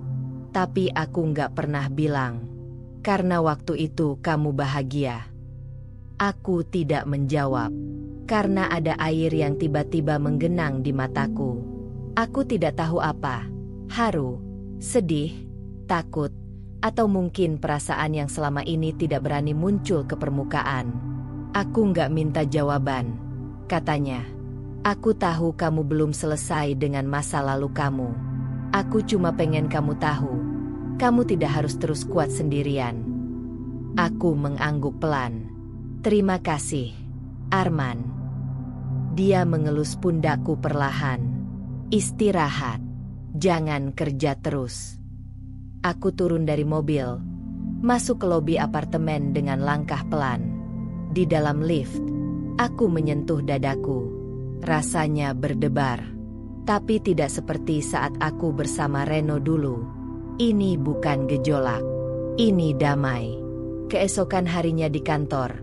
Tapi aku nggak pernah bilang. Karena waktu itu kamu bahagia. Aku tidak menjawab. Karena ada air yang tiba-tiba menggenang di mataku. Aku tidak tahu apa. Haru, sedih, takut, atau mungkin perasaan yang selama ini tidak berani muncul ke permukaan. Aku nggak minta jawaban, katanya. Aku tahu kamu belum selesai dengan masa lalu kamu. Aku cuma pengen kamu tahu, kamu tidak harus terus kuat sendirian. Aku mengangguk pelan. Terima kasih, Arman. Dia mengelus pundakku perlahan. Istirahat, jangan kerja terus. Aku turun dari mobil, masuk ke lobi apartemen dengan langkah pelan. Di dalam lift, aku menyentuh dadaku. Rasanya berdebar. Tapi tidak seperti saat aku bersama Reno dulu. Ini bukan gejolak. Ini damai. Keesokan harinya di kantor,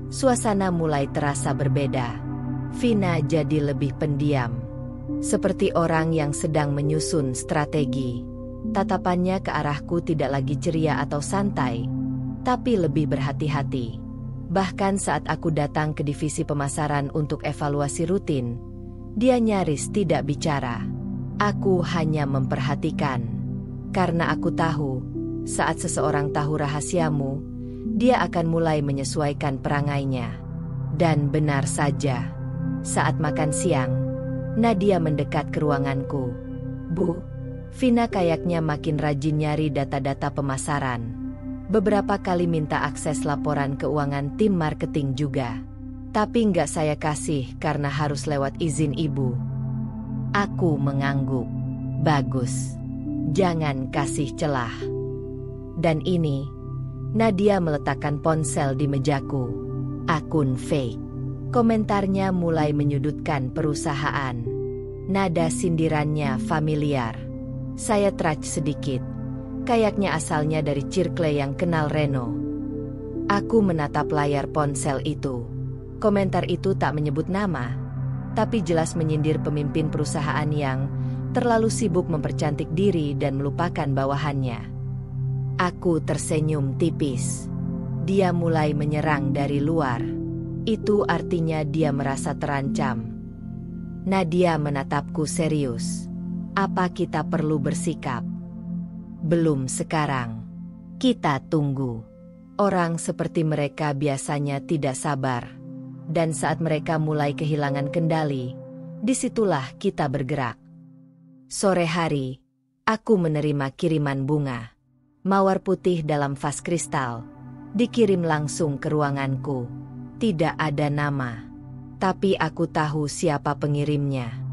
suasana mulai terasa berbeda. Vina jadi lebih pendiam. Seperti orang yang sedang menyusun strategi. Tatapannya ke arahku tidak lagi ceria atau santai, tapi lebih berhati-hati. Bahkan saat aku datang ke divisi pemasaran untuk evaluasi rutin, dia nyaris tidak bicara. Aku hanya memperhatikan. Karena aku tahu, saat seseorang tahu rahasiamu, dia akan mulai menyesuaikan perangainya. Dan benar saja, saat makan siang, Nadia mendekat ke ruanganku. Bu, Vina kayaknya makin rajin nyari data-data pemasaran. Beberapa kali minta akses laporan keuangan tim marketing juga. Tapi nggak saya kasih karena harus lewat izin ibu. Aku mengangguk. Bagus. Jangan kasih celah. Dan ini, Nadia meletakkan ponsel di mejaku. Akun fake. Komentarnya mulai menyudutkan perusahaan. Nada sindirannya familiar. Saya touch sedikit. Kayaknya asalnya dari Circle yang kenal Reno. Aku menatap layar ponsel itu. Komentar itu tak menyebut nama, tapi jelas menyindir pemimpin perusahaan yang terlalu sibuk mempercantik diri dan melupakan bawahannya. Aku tersenyum tipis. Dia mulai menyerang dari luar. Itu artinya dia merasa terancam. Nadia menatapku serius. Apa kita perlu bersikap? Belum sekarang. Kita tunggu. Orang seperti mereka biasanya tidak sabar. Dan saat mereka mulai kehilangan kendali, disitulah kita bergerak. Sore hari, aku menerima kiriman bunga. Mawar putih dalam vas kristal. Dikirim langsung ke ruanganku. Tidak ada nama. Tapi aku tahu siapa pengirimnya.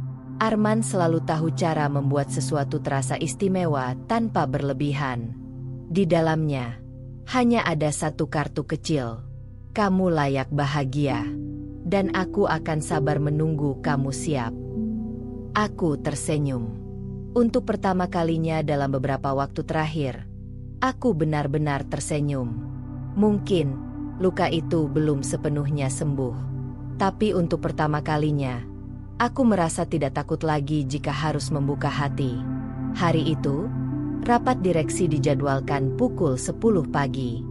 Arman selalu tahu cara membuat sesuatu terasa istimewa tanpa berlebihan. Di dalamnya, hanya ada satu kartu kecil. Kamu layak bahagia. Dan aku akan sabar menunggu kamu siap. Aku tersenyum. Untuk pertama kalinya dalam beberapa waktu terakhir, aku benar-benar tersenyum. Mungkin luka itu belum sepenuhnya sembuh. Tapi untuk pertama kalinya, aku merasa tidak takut lagi jika harus membuka hati. Hari itu, rapat direksi dijadwalkan pukul 10 pagi.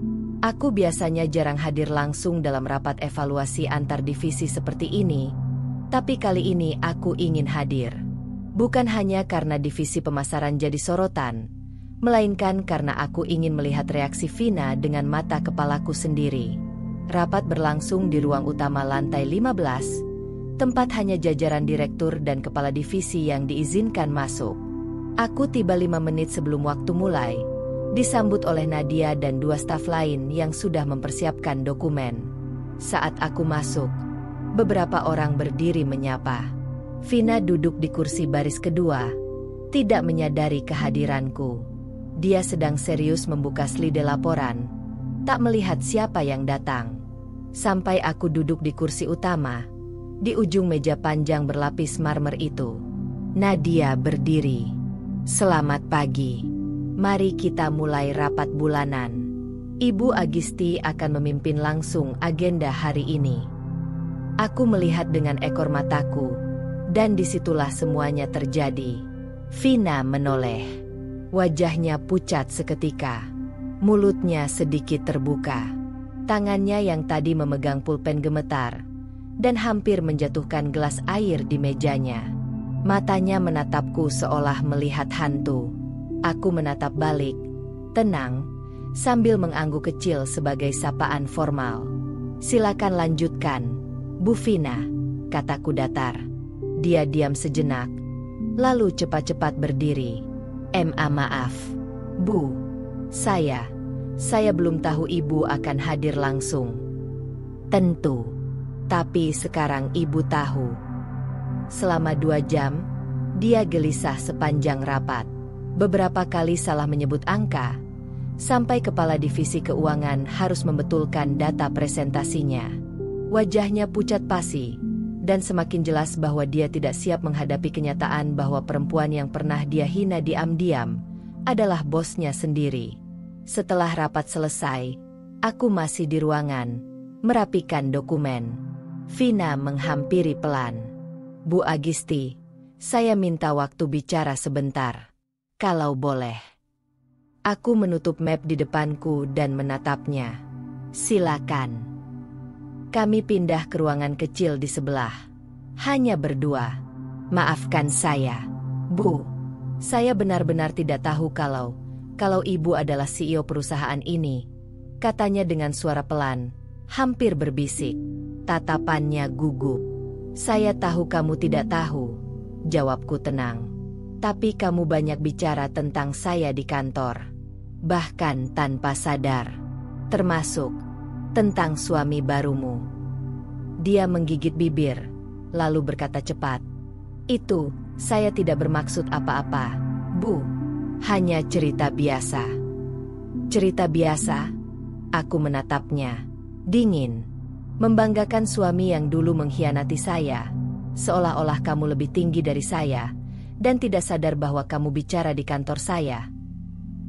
Aku biasanya jarang hadir langsung dalam rapat evaluasi antar divisi seperti ini, tapi kali ini aku ingin hadir. Bukan hanya karena divisi pemasaran jadi sorotan, melainkan karena aku ingin melihat reaksi Vina dengan mata kepalaku sendiri. Rapat berlangsung di ruang utama lantai 15, tempat hanya jajaran direktur dan kepala divisi yang diizinkan masuk. Aku tiba 5 menit sebelum waktu mulai, disambut oleh Nadia dan 2 staf lain yang sudah mempersiapkan dokumen. Saat aku masuk, beberapa orang berdiri menyapa. Vina duduk di kursi baris kedua, tidak menyadari kehadiranku. Dia sedang serius membuka slide laporan, tak melihat siapa yang datang. Sampai aku duduk di kursi utama, di ujung meja panjang berlapis marmer itu. Nadia berdiri. "Selamat pagi. Mari kita mulai rapat bulanan. Ibu Agisti akan memimpin langsung agenda hari ini." Aku melihat dengan ekor mataku, dan disitulah semuanya terjadi. Vina menoleh. Wajahnya pucat seketika. Mulutnya sedikit terbuka. Tangannya yang tadi memegang pulpen gemetar, dan hampir menjatuhkan gelas air di mejanya. Matanya menatapku seolah melihat hantu. Aku menatap balik, tenang, sambil mengangguk kecil sebagai sapaan formal. "Silakan lanjutkan, Bu Vina," kataku datar. Dia diam sejenak, lalu cepat-cepat berdiri. Maaf, Bu. Saya belum tahu Ibu akan hadir langsung." "Tentu, tapi sekarang Ibu tahu." Selama 2 jam, dia gelisah sepanjang rapat. Beberapa kali salah menyebut angka, sampai kepala divisi keuangan harus membetulkan data presentasinya. Wajahnya pucat pasi, dan semakin jelas bahwa dia tidak siap menghadapi kenyataan bahwa perempuan yang pernah dia hina diam-diam adalah bosnya sendiri. Setelah rapat selesai, aku masih di ruangan, merapikan dokumen. Vina menghampiri pelan. "Bu Agisti, saya minta waktu bicara sebentar. Kalau boleh." Aku menutup map di depanku dan menatapnya. "Silakan." Kami pindah ke ruangan kecil di sebelah. Hanya berdua. "Maafkan saya, Bu. Saya benar-benar tidak tahu kalau Ibu adalah CEO perusahaan ini," katanya dengan suara pelan, hampir berbisik. Tatapannya gugup. "Saya tahu kamu tidak tahu," jawabku tenang. "Tapi kamu banyak bicara tentang saya di kantor. Bahkan tanpa sadar. Termasuk tentang suami barumu." Dia menggigit bibir, lalu berkata cepat, "Itu, saya tidak bermaksud apa-apa, Bu. Hanya cerita biasa." "Cerita biasa?" Aku menatapnya. Dingin. "Membanggakan suami yang dulu mengkhianati saya, seolah-olah kamu lebih tinggi dari saya, dan tidak sadar bahwa kamu bicara di kantor saya."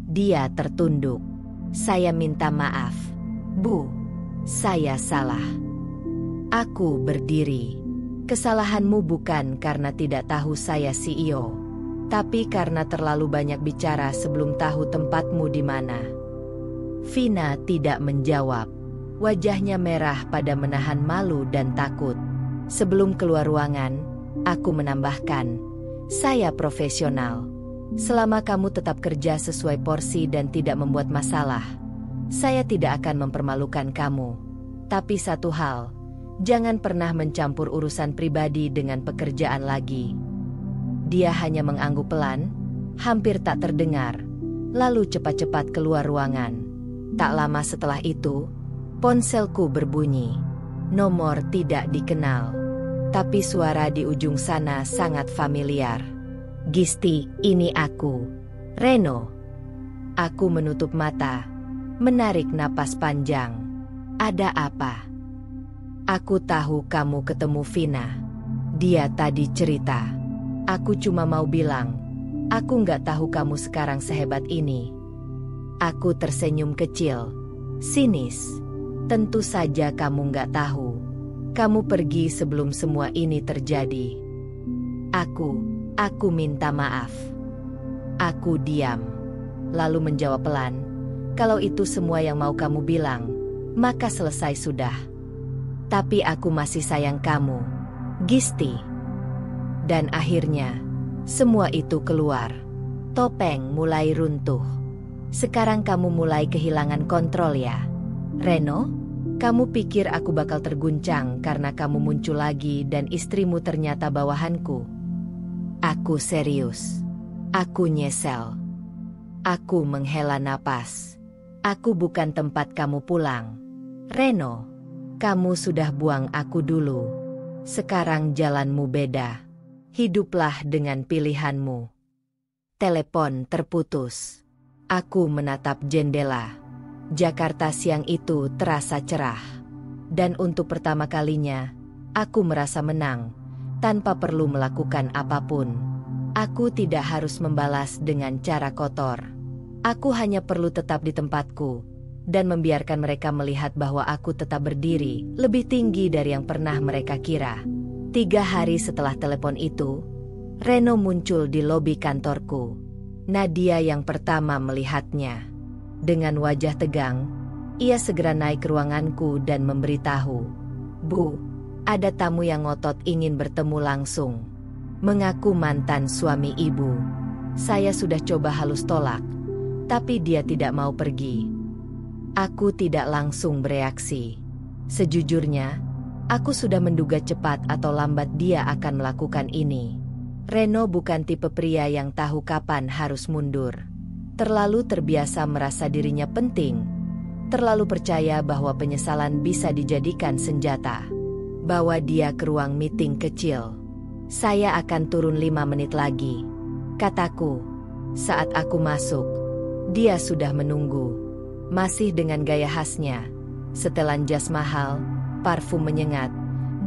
Dia tertunduk. "Saya minta maaf, Bu. Saya salah." Aku berdiri. "Kesalahanmu bukan karena tidak tahu saya CEO. Tapi karena terlalu banyak bicara sebelum tahu tempatmu di mana." Vina tidak menjawab. Wajahnya merah pada menahan malu dan takut. Sebelum keluar ruangan, aku menambahkan, "Saya profesional. Selama kamu tetap kerja sesuai porsi dan tidak membuat masalah, saya tidak akan mempermalukan kamu. Tapi satu hal, jangan pernah mencampur urusan pribadi dengan pekerjaan lagi." Dia hanya mengangguk pelan, hampir tak terdengar, lalu cepat-cepat keluar ruangan. Tak lama setelah itu, ponselku berbunyi. Nomor tidak dikenal, tapi suara di ujung sana sangat familiar. "Gisti, ini aku. Reno." Aku menutup mata, menarik napas panjang. "Ada apa?" "Aku tahu kamu ketemu Vina. Dia tadi cerita. Aku cuma mau bilang, aku nggak tahu kamu sekarang sehebat ini." Aku tersenyum kecil, sinis. "Tentu saja kamu nggak tahu. Kamu pergi sebelum semua ini terjadi." Aku minta maaf." Aku diam, lalu menjawab pelan, "Kalau itu semua yang mau kamu bilang, maka selesai sudah. Tapi aku masih sayang kamu, Gisti." Dan akhirnya, semua itu keluar. Topeng mulai runtuh. "Sekarang kamu mulai kehilangan kontrol ya, Reno?" Kamu pikir aku bakal terguncang karena kamu muncul lagi dan istrimu ternyata bawahanku? Aku serius. Aku nyesel. Aku menghela napas. Aku bukan tempat kamu pulang. Reno, kamu sudah buang aku dulu. Sekarang jalanmu beda. Hiduplah dengan pilihanmu. Telepon terputus. Aku menatap jendela. Jakarta siang itu terasa cerah. Dan untuk pertama kalinya, aku merasa menang, tanpa perlu melakukan apapun. Aku tidak harus membalas dengan cara kotor. Aku hanya perlu tetap di tempatku, dan membiarkan mereka melihat bahwa aku tetap berdiri, lebih tinggi dari yang pernah mereka kira. 3 hari setelah telepon itu, Reno muncul di lobi kantorku. Nadia yang pertama melihatnya. Dengan wajah tegang, ia segera naik ke ruanganku dan memberitahu, "Bu, ada tamu yang ngotot ingin bertemu langsung." Mengaku mantan suami ibu. Saya sudah coba halus tolak, tapi dia tidak mau pergi. Aku tidak langsung bereaksi. Sejujurnya, aku sudah menduga cepat atau lambat dia akan melakukan ini. Reno bukan tipe pria yang tahu kapan harus mundur. Terlalu terbiasa merasa dirinya penting, terlalu percaya bahwa penyesalan bisa dijadikan senjata. Bawa dia ke ruang meeting kecil. "Saya akan turun 5 menit lagi," kataku. Saat aku masuk, dia sudah menunggu. Masih dengan gaya khasnya, setelan jas mahal, parfum menyengat,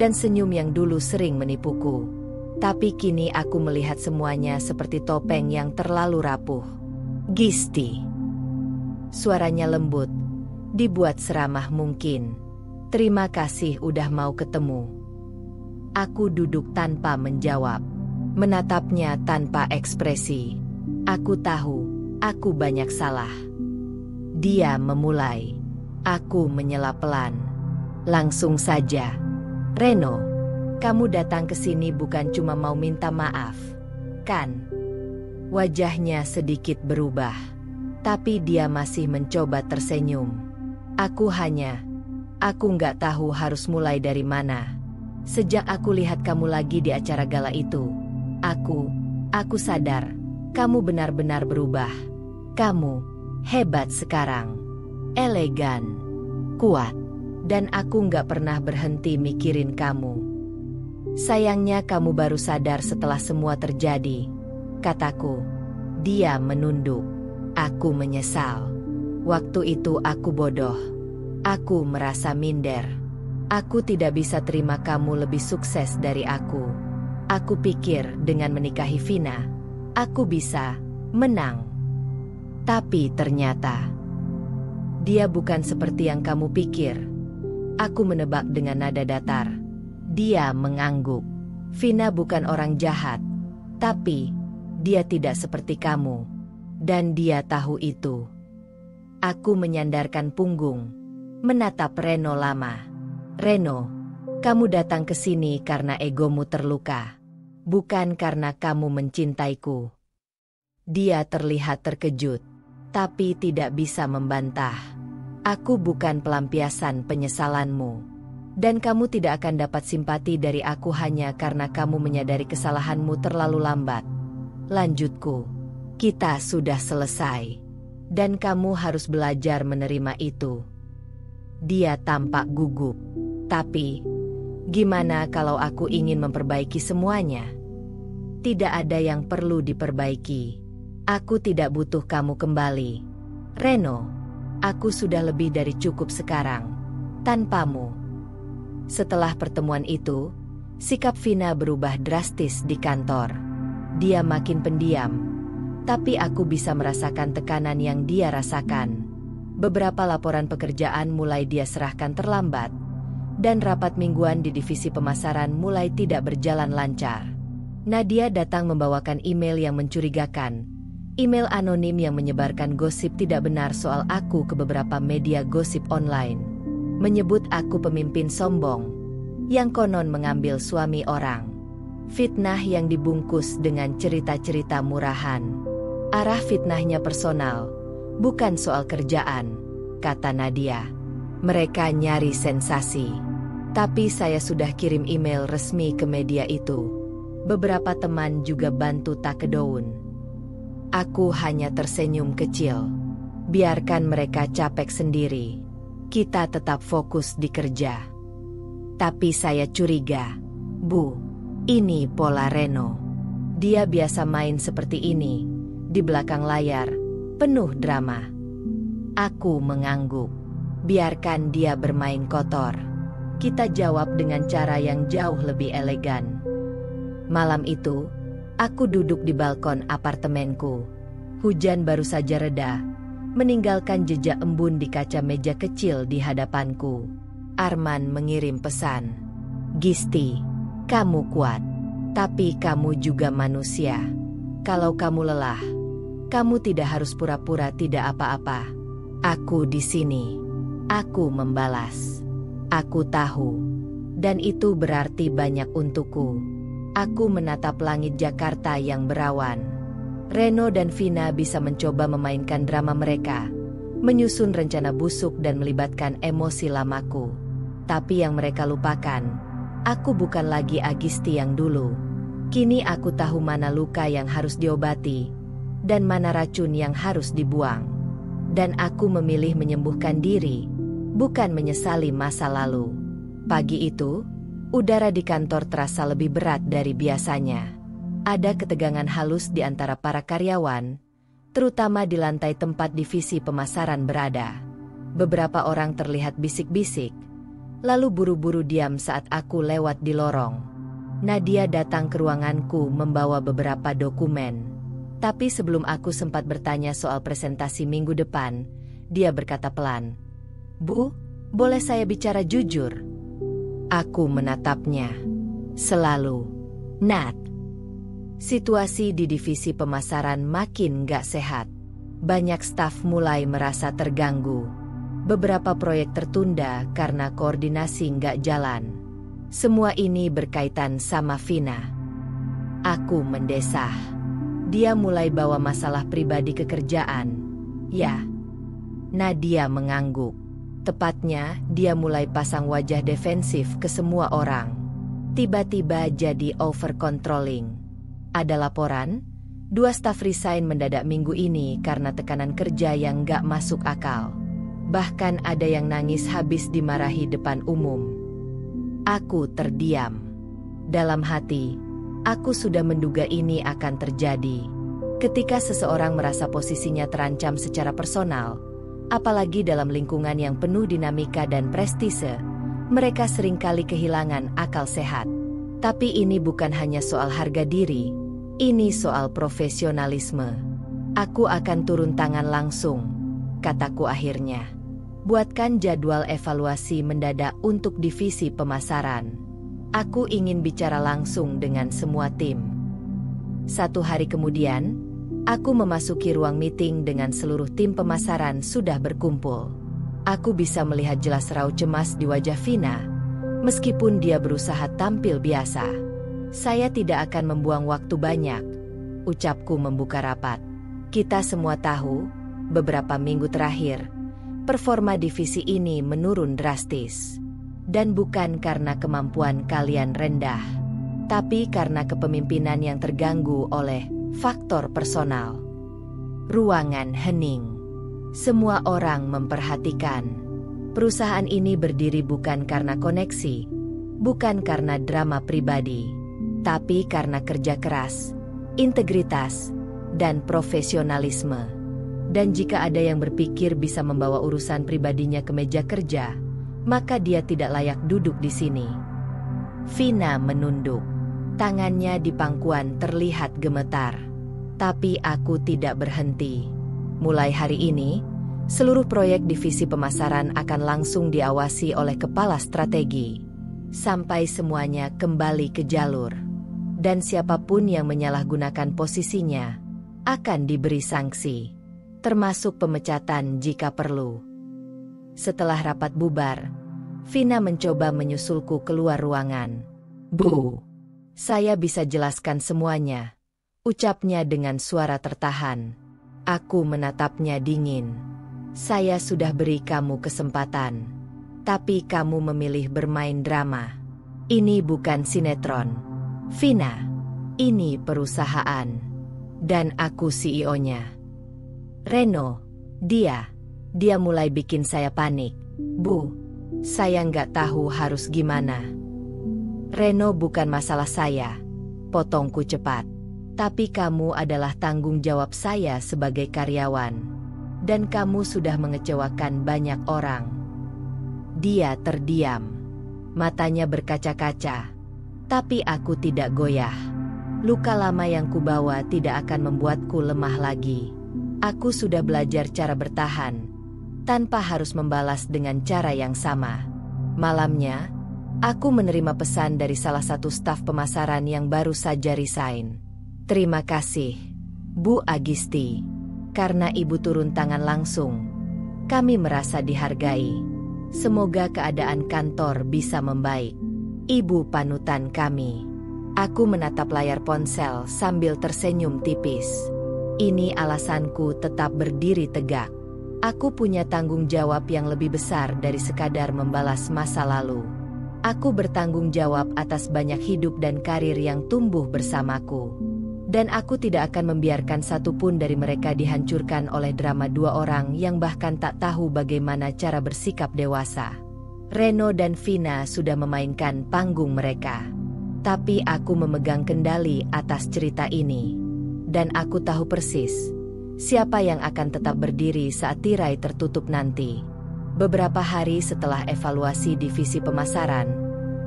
dan senyum yang dulu sering menipuku. Tapi kini aku melihat semuanya seperti topeng yang terlalu rapuh. "Gisti." Suaranya lembut, dibuat seramah mungkin. "Terima kasih udah mau ketemu." Aku duduk tanpa menjawab, menatapnya tanpa ekspresi. Aku tahu, aku banyak salah. Dia memulai. Aku menyela pelan. "Langsung saja. Reno, kamu datang ke sini bukan cuma mau minta maaf, kan?" Wajahnya sedikit berubah, tapi dia masih mencoba tersenyum. Aku nggak tahu harus mulai dari mana. Sejak aku lihat kamu lagi di acara gala itu, aku sadar, kamu benar-benar berubah. Kamu hebat sekarang, elegan, kuat, dan aku nggak pernah berhenti mikirin kamu. Sayangnya kamu baru sadar setelah semua terjadi, kataku. Dia menunduk. Aku menyesal. Waktu itu aku bodoh. Aku merasa minder. Aku tidak bisa terima kamu lebih sukses dari aku. Aku pikir dengan menikahi Vina, aku bisa menang. Tapi ternyata, dia bukan seperti yang kamu pikir. Aku menebak dengan nada datar. Dia mengangguk. Vina bukan orang jahat, tapi dia tidak seperti kamu, dan dia tahu itu. Aku menyandarkan punggung, menatap Reno lama. "Reno, kamu datang ke sini karena egomu terluka, bukan karena kamu mencintaiku." Dia terlihat terkejut, tapi tidak bisa membantah. "Aku bukan pelampiasan penyesalanmu. Dan kamu tidak akan dapat simpati dari aku hanya karena kamu menyadari kesalahanmu terlalu lambat." Lanjutku, "Kita sudah selesai, dan kamu harus belajar menerima itu." Dia tampak gugup. "Tapi, gimana kalau aku ingin memperbaiki semuanya?" "Tidak ada yang perlu diperbaiki. Aku tidak butuh kamu kembali. Reno, aku sudah lebih dari cukup sekarang, tanpamu." Setelah pertemuan itu, sikap Vina berubah drastis di kantor. Dia makin pendiam, tapi aku bisa merasakan tekanan yang dia rasakan. Beberapa laporan pekerjaan mulai dia serahkan terlambat, dan rapat mingguan di divisi pemasaran mulai tidak berjalan lancar. Nadia datang membawakan email yang mencurigakan. Email anonim yang menyebarkan gosip tidak benar soal aku ke beberapa media gosip online. Menyebut aku pemimpin sombong, yang konon mengambil suami orang. Fitnah yang dibungkus dengan cerita-cerita murahan. Arah fitnahnya personal, bukan soal kerjaan, kata Nadia. Mereka nyari sensasi. Tapi saya sudah kirim email resmi ke media itu. Beberapa teman juga bantu takedown. Aku hanya tersenyum kecil. Biarkan mereka capek sendiri. Kita tetap fokus di kerja. Tapi saya curiga. Bu, ini pola Reno. Dia biasa main seperti ini. Di belakang layar, penuh drama. Aku mengangguk. Biarkan dia bermain kotor. Kita jawab dengan cara yang jauh lebih elegan. Malam itu, aku duduk di balkon apartemenku. Hujan baru saja reda, meninggalkan jejak embun di kaca meja kecil di hadapanku. Arman mengirim pesan. Gisti, kamu kuat. Tapi kamu juga manusia. Kalau kamu lelah, kamu tidak harus pura-pura tidak apa-apa. Aku di sini. Aku membalas. Aku tahu. Dan itu berarti banyak untukku. Aku menatap langit Jakarta yang berawan. Reno dan Vina bisa mencoba memainkan drama mereka, menyusun rencana busuk dan melibatkan emosi lamaku. Tapi yang mereka lupakan, aku bukan lagi Agisti yang dulu. Kini aku tahu mana luka yang harus diobati, dan mana racun yang harus dibuang. Dan aku memilih menyembuhkan diri, bukan menyesali masa lalu. Pagi itu, udara di kantor terasa lebih berat dari biasanya. Ada ketegangan halus di antara para karyawan, terutama di lantai tempat divisi pemasaran berada. Beberapa orang terlihat bisik-bisik, lalu buru-buru diam saat aku lewat di lorong. Nadia datang ke ruanganku membawa beberapa dokumen. Tapi sebelum aku sempat bertanya soal presentasi minggu depan, dia berkata pelan, "Bu, boleh saya bicara jujur?" Aku menatapnya. Selalu. Nat. Situasi di divisi pemasaran makin gak sehat. Banyak staf mulai merasa terganggu. Beberapa proyek tertunda karena koordinasi gak jalan. Semua ini berkaitan sama Vina. Aku mendesah. Dia mulai bawa masalah pribadi ke kerjaan. Ya. Nadia mengangguk. Tepatnya, dia mulai pasang wajah defensif ke semua orang. Tiba-tiba jadi over-controlling. Ada laporan, 2 staf resign mendadak minggu ini karena tekanan kerja yang gak masuk akal. Bahkan ada yang nangis habis dimarahi depan umum. Aku terdiam. Dalam hati, aku sudah menduga ini akan terjadi. Ketika seseorang merasa posisinya terancam secara personal, apalagi dalam lingkungan yang penuh dinamika dan prestise, mereka seringkali kehilangan akal sehat. Tapi ini bukan hanya soal harga diri, ini soal profesionalisme. Aku akan turun tangan langsung, kataku akhirnya. Buatkan jadwal evaluasi mendadak untuk divisi pemasaran. Aku ingin bicara langsung dengan semua tim. 1 hari kemudian, aku memasuki ruang meeting dengan seluruh tim pemasaran sudah berkumpul. Aku bisa melihat jelas raut cemas di wajah Vina, meskipun dia berusaha tampil biasa. Saya tidak akan membuang waktu banyak, ucapku membuka rapat. Kita semua tahu, beberapa minggu terakhir, performa divisi ini menurun drastis. Dan bukan karena kemampuan kalian rendah, tapi karena kepemimpinan yang terganggu oleh faktor personal. Ruangan hening. Semua orang memperhatikan. Perusahaan ini berdiri bukan karena koneksi, bukan karena drama pribadi, tapi karena kerja keras, integritas, dan profesionalisme. Dan jika ada yang berpikir bisa membawa urusan pribadinya ke meja kerja, maka dia tidak layak duduk di sini. Vina menunduk. Tangannya di pangkuan terlihat gemetar. Tapi aku tidak berhenti. Mulai hari ini, seluruh proyek divisi pemasaran akan langsung diawasi oleh kepala strategi, sampai semuanya kembali ke jalur. Dan siapapun yang menyalahgunakan posisinya, akan diberi sanksi, termasuk pemecatan jika perlu. Setelah rapat bubar, Vina mencoba menyusulku keluar ruangan. Bu, saya bisa jelaskan semuanya, ucapnya dengan suara tertahan. Aku menatapnya dingin. Saya sudah beri kamu kesempatan. Tapi kamu memilih bermain drama. Ini bukan sinetron. Vina, ini perusahaan. Dan aku CEO-nya. Reno, dia mulai bikin saya panik. Bu, saya nggak tahu harus gimana. Reno, bukan masalah saya. Potongku cepat. Tapi kamu adalah tanggung jawab saya sebagai karyawan. Dan kamu sudah mengecewakan banyak orang. Dia terdiam. Matanya berkaca-kaca. Tapi aku tidak goyah. Luka lama yang kubawa tidak akan membuatku lemah lagi. Aku sudah belajar cara bertahan, tanpa harus membalas dengan cara yang sama. Malamnya, aku menerima pesan dari salah satu staf pemasaran yang baru saja resign. Terima kasih, Bu Agisti. Karena Ibu turun tangan langsung, kami merasa dihargai. Semoga keadaan kantor bisa membaik. Ibu panutan kami. Aku menatap layar ponsel sambil tersenyum tipis. Ini alasanku tetap berdiri tegak. Aku punya tanggung jawab yang lebih besar dari sekadar membalas masa lalu. Aku bertanggung jawab atas banyak hidup dan karir yang tumbuh bersamaku. Dan aku tidak akan membiarkan satupun dari mereka dihancurkan oleh drama dua orang yang bahkan tak tahu bagaimana cara bersikap dewasa. Reno dan Vina sudah memainkan panggung mereka. Tapi aku memegang kendali atas cerita ini. Dan aku tahu persis siapa yang akan tetap berdiri saat tirai tertutup nanti. Beberapa hari setelah evaluasi divisi pemasaran,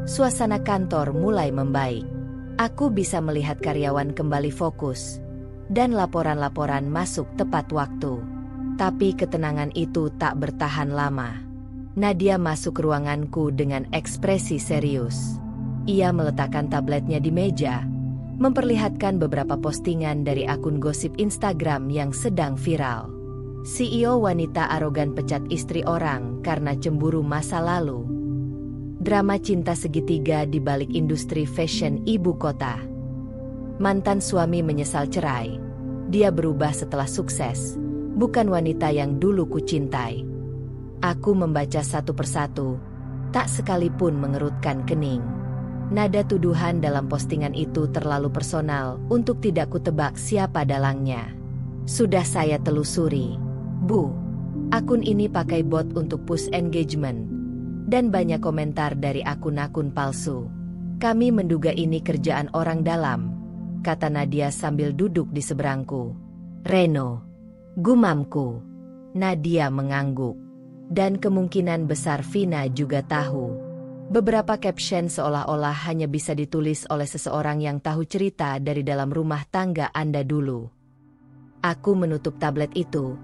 suasana kantor mulai membaik. Aku bisa melihat karyawan kembali fokus, dan laporan-laporan masuk tepat waktu. Tapi ketenangan itu tak bertahan lama. Nadia masuk ruanganku dengan ekspresi serius. Ia meletakkan tabletnya di meja, memperlihatkan beberapa postingan dari akun gosip Instagram yang sedang viral. CEO wanita arogan pecat istri orang karena cemburu masa lalu. Drama cinta segitiga di balik industri fashion ibu kota. Mantan suami menyesal cerai. Dia berubah setelah sukses, bukan wanita yang dulu kucintai. Aku membaca satu persatu, tak sekalipun mengerutkan kening. Nada tuduhan dalam postingan itu terlalu personal untuk tidak kutebak siapa dalangnya. Sudah saya telusuri. Bu, akun ini pakai bot untuk push engagement. Dan banyak komentar dari akun-akun palsu. Kami menduga ini kerjaan orang dalam, kata Nadia sambil duduk di seberangku. Reno, gumamku. Nadia mengangguk. Dan kemungkinan besar Vina juga tahu. Beberapa caption seolah-olah hanya bisa ditulis oleh seseorang yang tahu cerita dari dalam rumah tangga Anda dulu. Aku menutup tablet itu,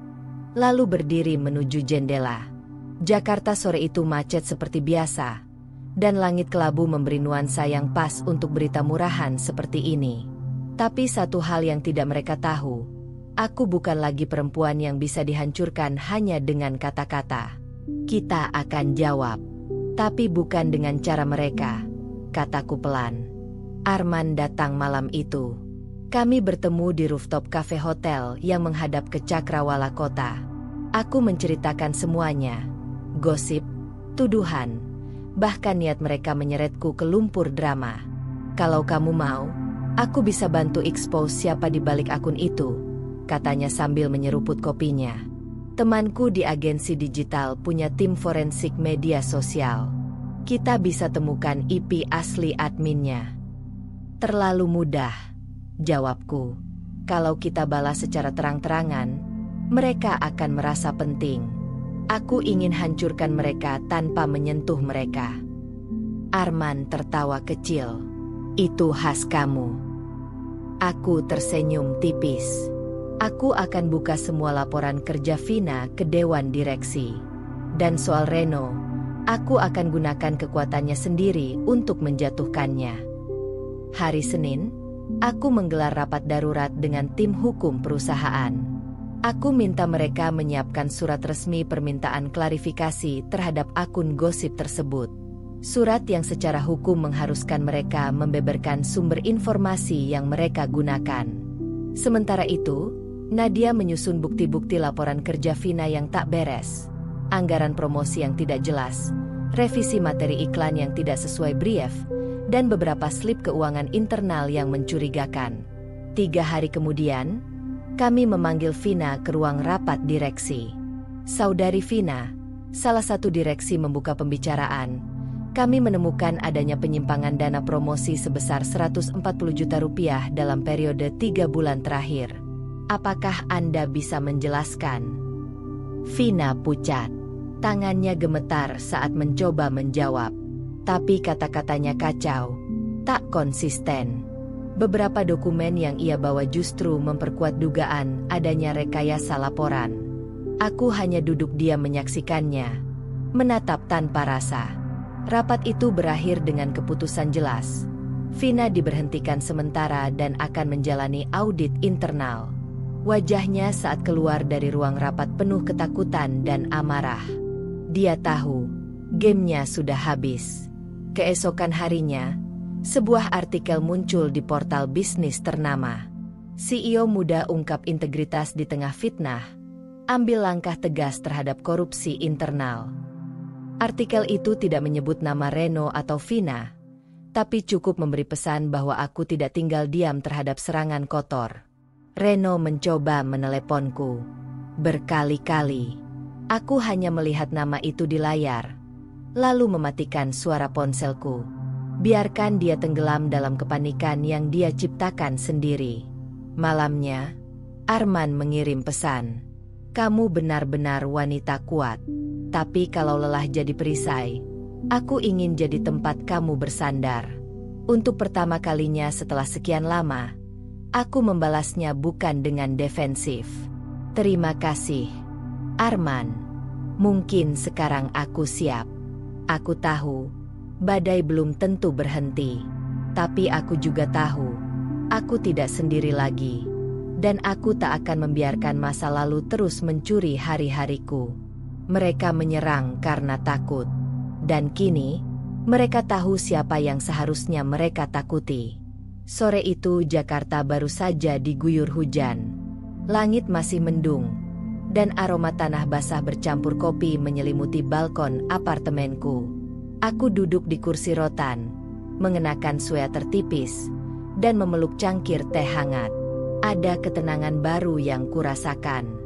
lalu berdiri menuju jendela. Jakarta sore itu macet seperti biasa, dan langit kelabu memberi nuansa yang pas untuk berita murahan seperti ini. Tapi satu hal yang tidak mereka tahu, aku bukan lagi perempuan yang bisa dihancurkan hanya dengan kata-kata. Kita akan jawab, tapi bukan dengan cara mereka, kataku pelan. Arman datang malam itu. Kami bertemu di rooftop cafe hotel yang menghadap ke Cakrawala Kota. Aku menceritakan semuanya. Gosip, tuduhan, bahkan niat mereka menyeretku ke lumpur drama. Kalau kamu mau, aku bisa bantu expose siapa di balik akun itu, katanya sambil menyeruput kopinya. Temanku di agensi digital punya tim forensik media sosial. Kita bisa temukan IP asli adminnya. Terlalu mudah, jawabku. Kalau kita balas secara terang-terangan, mereka akan merasa penting. Aku ingin hancurkan mereka tanpa menyentuh mereka. Arman tertawa kecil. Itu khas kamu. Aku tersenyum tipis. Aku akan buka semua laporan kerja Vina ke Dewan Direksi. Dan soal Reno, aku akan gunakan kekuatannya sendiri untuk menjatuhkannya. Hari Senin, aku menggelar rapat darurat dengan tim hukum perusahaan. Aku minta mereka menyiapkan surat resmi permintaan klarifikasi terhadap akun gosip tersebut. Surat yang secara hukum mengharuskan mereka membeberkan sumber informasi yang mereka gunakan. Sementara itu, Nadia menyusun bukti-bukti laporan kerja Vina yang tak beres, anggaran promosi yang tidak jelas, revisi materi iklan yang tidak sesuai brief, dan beberapa slip keuangan internal yang mencurigakan. 3 hari kemudian, kami memanggil Vina ke ruang rapat direksi. Saudari Vina, salah satu direksi membuka pembicaraan. Kami menemukan adanya penyimpangan dana promosi sebesar 140 juta rupiah dalam periode 3 bulan terakhir. Apakah Anda bisa menjelaskan? Vina pucat. Tangannya gemetar saat mencoba menjawab. Tapi kata-katanya kacau. Tak konsisten. Beberapa dokumen yang ia bawa justru memperkuat dugaan adanya rekayasa laporan. Aku hanya duduk diam menyaksikannya. Menatap tanpa rasa. Rapat itu berakhir dengan keputusan jelas. Vina diberhentikan sementara dan akan menjalani audit internal. Wajahnya saat keluar dari ruang rapat penuh ketakutan dan amarah. Dia tahu, gamenya sudah habis. Keesokan harinya, sebuah artikel muncul di portal bisnis ternama. CEO muda ungkap integritas di tengah fitnah, ambil langkah tegas terhadap korupsi internal. Artikel itu tidak menyebut nama Reno atau Vina, tapi cukup memberi pesan bahwa aku tidak tinggal diam terhadap serangan kotor. Reno mencoba meneleponku. Berkali-kali. Aku hanya melihat nama itu di layar, lalu mematikan suara ponselku. Biarkan dia tenggelam dalam kepanikan yang dia ciptakan sendiri. Malamnya, Arman mengirim pesan. Kamu benar-benar wanita kuat. Tapi kalau lelah jadi perisai, aku ingin jadi tempat kamu bersandar. Untuk pertama kalinya setelah sekian lama, aku membalasnya bukan dengan defensif. Terima kasih, Arman. Mungkin sekarang aku siap. Aku tahu, badai belum tentu berhenti. Tapi aku juga tahu, aku tidak sendiri lagi. Dan aku tak akan membiarkan masa lalu terus mencuri hari-hariku. Mereka menyerang karena takut. Dan kini, mereka tahu siapa yang seharusnya mereka takuti. Sore itu Jakarta baru saja diguyur hujan. Langit masih mendung, dan aroma tanah basah bercampur kopi menyelimuti balkon apartemenku. Aku duduk di kursi rotan, mengenakan sweater tipis, dan memeluk cangkir teh hangat. Ada ketenangan baru yang kurasakan.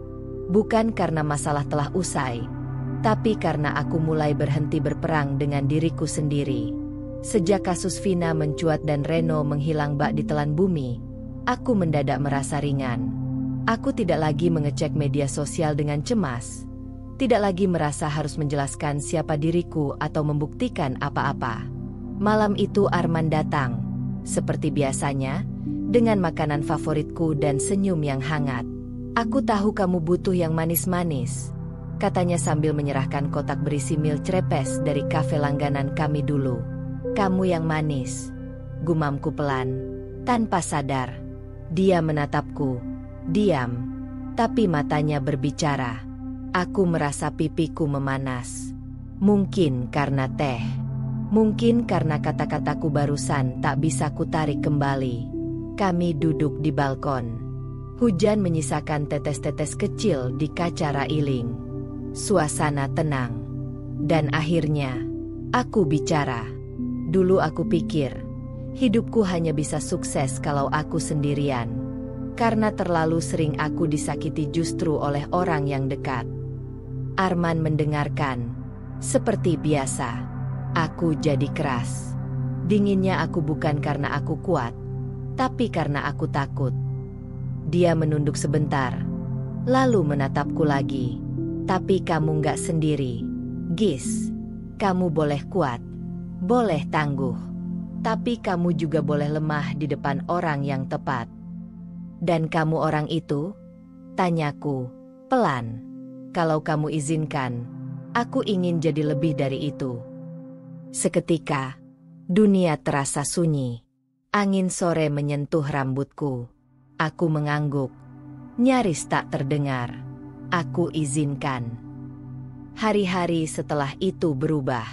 Bukan karena masalah telah usai, tapi karena aku mulai berhenti berperang dengan diriku sendiri. Sejak kasus Vina mencuat dan Reno menghilang bak ditelan bumi, aku mendadak merasa ringan. Aku tidak lagi mengecek media sosial dengan cemas. Tidak lagi merasa harus menjelaskan siapa diriku atau membuktikan apa-apa. Malam itu Arman datang, seperti biasanya, dengan makanan favoritku dan senyum yang hangat. Aku tahu kamu butuh yang manis-manis, katanya sambil menyerahkan kotak berisi mil crepes dari kafe langganan kami dulu. Kamu yang manis, gumamku pelan, tanpa sadar. Dia menatapku, diam, tapi matanya berbicara. Aku merasa pipiku memanas. Mungkin karena teh. Mungkin karena kata-kataku barusan tak bisa kutarik kembali. Kami duduk di balkon. Hujan menyisakan tetes-tetes kecil di kaca railing. Suasana tenang. Dan akhirnya, aku bicara. Dulu aku pikir, hidupku hanya bisa sukses kalau aku sendirian. Karena terlalu sering aku disakiti justru oleh orang yang dekat. Arman mendengarkan. Seperti biasa, aku jadi keras. Dinginnya aku bukan karena aku kuat, tapi karena aku takut. Dia menunduk sebentar, lalu menatapku lagi. Tapi kamu nggak sendiri, Gis. Kamu boleh kuat, boleh tangguh. Tapi kamu juga boleh lemah di depan orang yang tepat. Dan kamu orang itu? Tanyaku, pelan. Kalau kamu izinkan, aku ingin jadi lebih dari itu. Seketika, dunia terasa sunyi. Angin sore menyentuh rambutku. Aku mengangguk, nyaris tak terdengar. Aku izinkan. Hari-hari setelah itu berubah.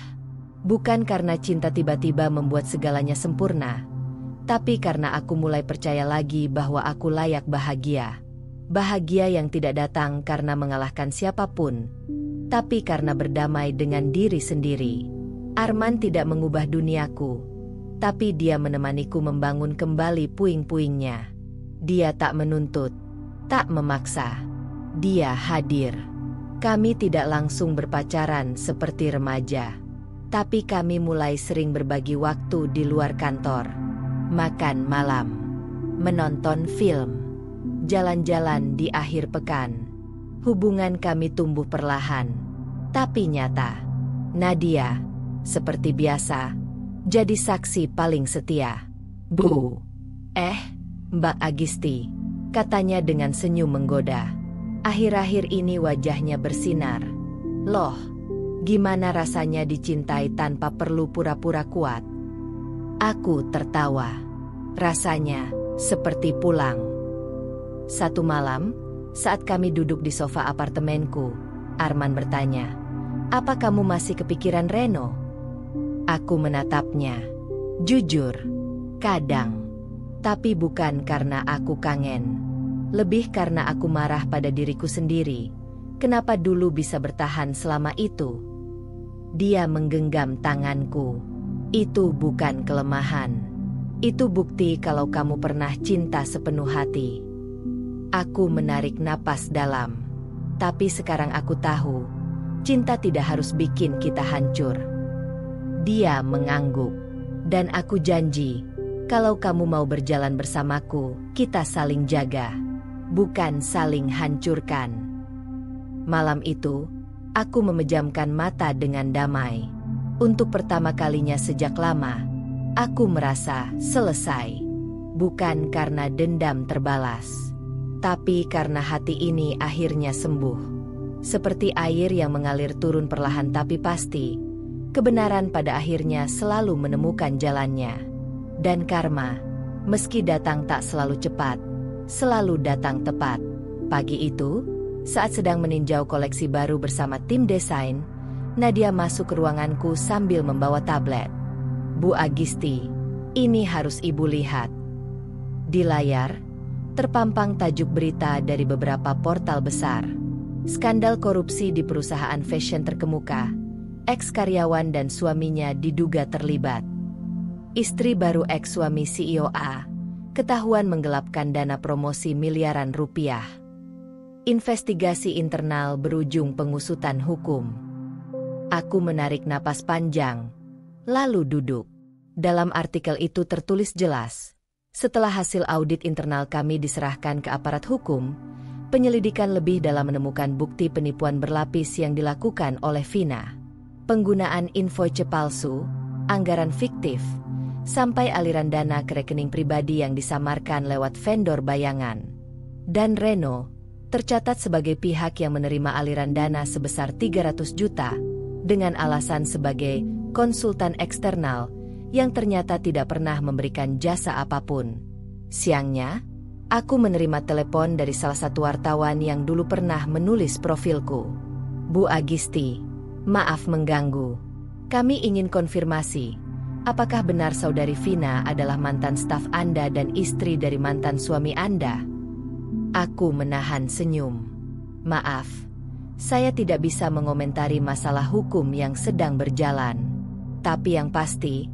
Bukan karena cinta tiba-tiba membuat segalanya sempurna, tapi karena aku mulai percaya lagi bahwa aku layak bahagia. Bahagia yang tidak datang karena mengalahkan siapapun, tapi karena berdamai dengan diri sendiri. Arman tidak mengubah duniaku, tapi dia menemaniku membangun kembali puing-puingnya. Dia tak menuntut, tak memaksa. Dia hadir. Kami tidak langsung berpacaran seperti remaja, tapi kami mulai sering berbagi waktu di luar kantor. Makan malam, menonton film, jalan-jalan di akhir pekan. Hubungan kami tumbuh perlahan, tapi nyata. Nadia, seperti biasa, jadi saksi paling setia. Bu. Mbak Agisti, katanya dengan senyum menggoda. Akhir-akhir ini wajahnya bersinar. Loh, gimana rasanya dicintai tanpa perlu pura-pura kuat? Aku tertawa. Rasanya seperti pulang. Satu malam, saat kami duduk di sofa apartemenku, Arman bertanya, "Apa kamu masih kepikiran Reno?" Aku menatapnya. Jujur, kadang. Tapi bukan karena aku kangen. Lebih karena aku marah pada diriku sendiri. Kenapa dulu bisa bertahan selama itu? Dia menggenggam tanganku. Itu bukan kelemahan. Itu bukti kalau kamu pernah cinta sepenuh hati. Aku menarik napas dalam. Tapi sekarang aku tahu, cinta tidak harus bikin kita hancur. Dia mengangguk. Dan aku janji, kalau kamu mau berjalan bersamaku, kita saling jaga, bukan saling hancurkan. Malam itu, aku memejamkan mata dengan damai. Untuk pertama kalinya sejak lama, aku merasa selesai. Bukan karena dendam terbalas, tapi karena hati ini akhirnya sembuh. Seperti air yang mengalir turun perlahan tapi pasti, kebenaran pada akhirnya selalu menemukan jalannya. Dan karma, meski datang tak selalu cepat, selalu datang tepat. Pagi itu, saat sedang meninjau koleksi baru bersama tim desain, Nadia masuk ke ruanganku sambil membawa tablet. "Bu Agisti, ini harus Ibu lihat." Di layar, terpampang tajuk berita dari beberapa portal besar. Skandal korupsi di perusahaan fashion terkemuka. Ex-karyawan dan suaminya diduga terlibat. Istri baru ex-suami CEO A ketahuan menggelapkan dana promosi miliaran rupiah. Investigasi internal berujung pengusutan hukum. Aku menarik napas panjang, lalu duduk. Dalam artikel itu tertulis jelas, setelah hasil audit internal kami diserahkan ke aparat hukum, penyelidikan lebih dalam menemukan bukti penipuan berlapis yang dilakukan oleh Vina. Penggunaan invoice palsu, anggaran fiktif, sampai aliran dana ke rekening pribadi yang disamarkan lewat vendor bayangan. Dan Reno tercatat sebagai pihak yang menerima aliran dana sebesar 300 juta dengan alasan sebagai konsultan eksternal yang ternyata tidak pernah memberikan jasa apapun. Siangnya, aku menerima telepon dari salah satu wartawan yang dulu pernah menulis profilku. "Bu Agisti, maaf mengganggu. Kami ingin konfirmasi, apakah benar saudari Vina adalah mantan staf Anda dan istri dari mantan suami Anda?" Aku menahan senyum. "Maaf, saya tidak bisa mengomentari masalah hukum yang sedang berjalan. Tapi yang pasti,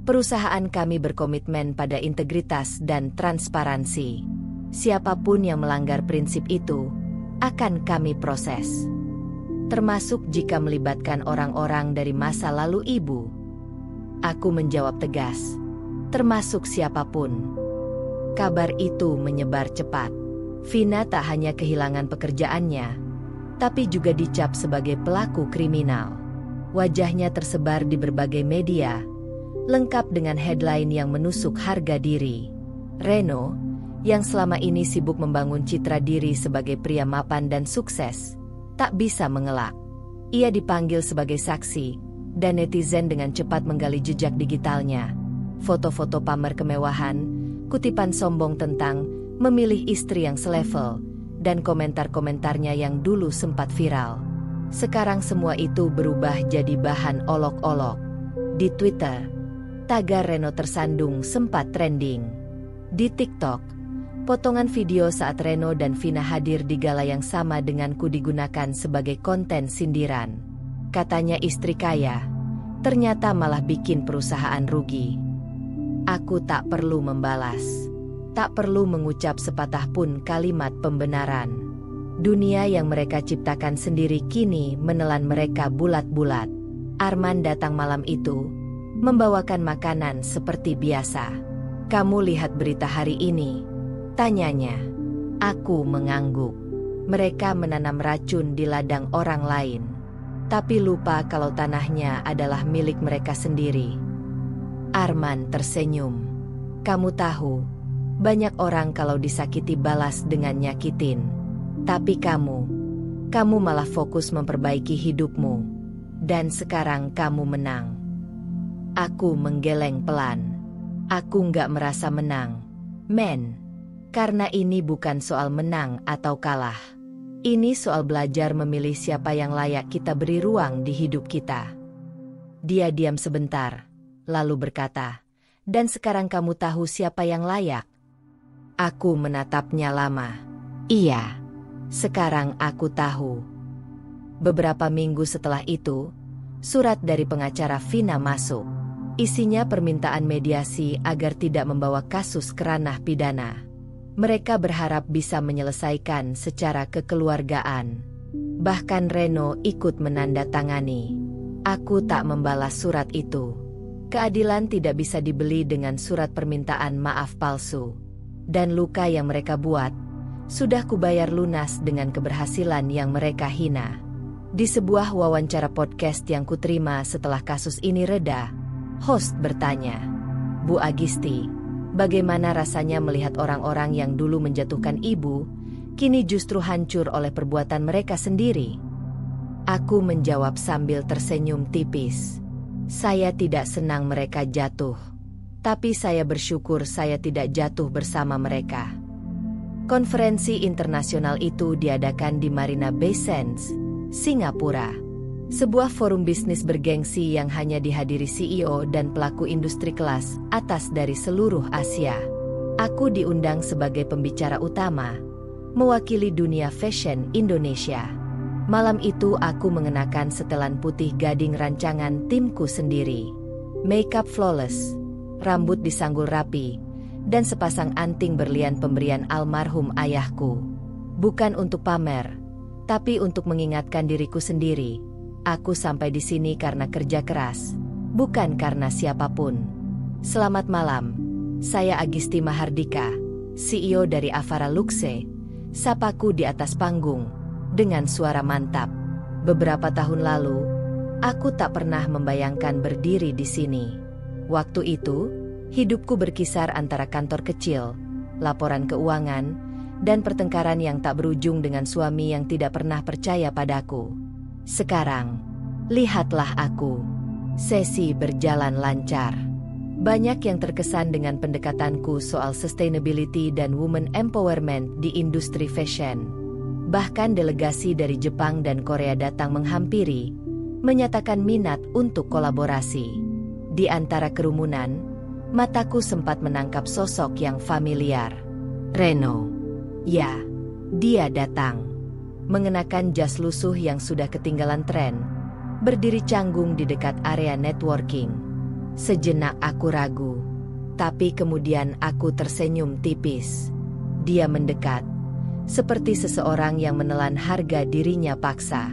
perusahaan kami berkomitmen pada integritas dan transparansi. Siapapun yang melanggar prinsip itu, akan kami proses. Termasuk jika melibatkan orang-orang dari masa lalu Ibu." Aku menjawab tegas, "Termasuk siapapun." Kabar itu menyebar cepat. Vina tak hanya kehilangan pekerjaannya, tapi juga dicap sebagai pelaku kriminal. Wajahnya tersebar di berbagai media, lengkap dengan headline yang menusuk harga diri. Reno, yang selama ini sibuk membangun citra diri sebagai pria mapan dan sukses, tak bisa mengelak. Ia dipanggil sebagai saksi, dan netizen dengan cepat menggali jejak digitalnya. Foto-foto pamer kemewahan, kutipan sombong tentang memilih istri yang selevel, dan komentar-komentarnya yang dulu sempat viral. Sekarang semua itu berubah jadi bahan olok-olok. Di Twitter, tagar Reno tersandung sempat trending. Di TikTok, potongan video saat Reno dan Vina hadir di gala yang sama denganku digunakan sebagai konten sindiran. Katanya istri kaya, ternyata malah bikin perusahaan rugi. Aku tak perlu membalas, tak perlu mengucap sepatah pun kalimat pembenaran. Dunia yang mereka ciptakan sendiri kini menelan mereka bulat-bulat. Arman datang malam itu, membawakan makanan seperti biasa. "Kamu lihat berita hari ini?" tanyanya. Aku mengangguk. Mereka menanam racun di ladang orang lain, tapi lupa kalau tanahnya adalah milik mereka sendiri. Arman tersenyum. "Kamu tahu, banyak orang kalau disakiti balas dengan nyakitin. Tapi kamu malah fokus memperbaiki hidupmu. Dan sekarang kamu menang." Aku menggeleng pelan. Aku nggak merasa menang, men. Karena ini bukan soal menang atau kalah. Ini soal belajar memilih siapa yang layak kita beri ruang di hidup kita. Dia diam sebentar, lalu berkata, "Dan sekarang kamu tahu siapa yang layak?" Aku menatapnya lama. "Iya, sekarang aku tahu." Beberapa minggu setelah itu, surat dari pengacara Vina masuk. Isinya permintaan mediasi agar tidak membawa kasus ke ranah pidana. Mereka berharap bisa menyelesaikan secara kekeluargaan. Bahkan Reno ikut menandatangani. Aku tak membalas surat itu. Keadilan tidak bisa dibeli dengan surat permintaan maaf palsu. Dan luka yang mereka buat, sudah kubayar lunas dengan keberhasilan yang mereka hina. Di sebuah wawancara podcast yang kuterima setelah kasus ini reda, host bertanya, "Bu Agisti, bagaimana rasanya melihat orang-orang yang dulu menjatuhkan ibu, kini justru hancur oleh perbuatan mereka sendiri?" Aku menjawab sambil tersenyum tipis. "Saya tidak senang mereka jatuh. Tapi saya bersyukur saya tidak jatuh bersama mereka." Konferensi internasional itu diadakan di Marina Bay Sands, Singapura. Sebuah forum bisnis bergengsi yang hanya dihadiri CEO dan pelaku industri kelas atas dari seluruh Asia. Aku diundang sebagai pembicara utama, mewakili dunia fashion Indonesia. Malam itu aku mengenakan setelan putih gading rancangan timku sendiri. Makeup flawless, rambut disanggul rapi, dan sepasang anting berlian pemberian almarhum ayahku. Bukan untuk pamer, tapi untuk mengingatkan diriku sendiri. Aku sampai di sini karena kerja keras, bukan karena siapapun. Selamat malam, saya Agisti Mahardika, CEO dari Avara Luxe. Sapaku di atas panggung, dengan suara mantap. Beberapa tahun lalu, aku tak pernah membayangkan berdiri di sini. Waktu itu, hidupku berkisar antara kantor kecil, laporan keuangan, dan pertengkaran yang tak berujung dengan suami yang tidak pernah percaya padaku. Sekarang, lihatlah aku. Sesi berjalan lancar. Banyak yang terkesan dengan pendekatanku soal sustainability dan women empowerment di industri fashion. Bahkan delegasi dari Jepang dan Korea datang menghampiri, menyatakan minat untuk kolaborasi. Di antara kerumunan, mataku sempat menangkap sosok yang familiar. Reno. Ya, dia datang. Mengenakan jas lusuh yang sudah ketinggalan tren, berdiri canggung di dekat area networking. Sejenak aku ragu, tapi kemudian aku tersenyum tipis. Dia mendekat, seperti seseorang yang menelan harga dirinya paksa.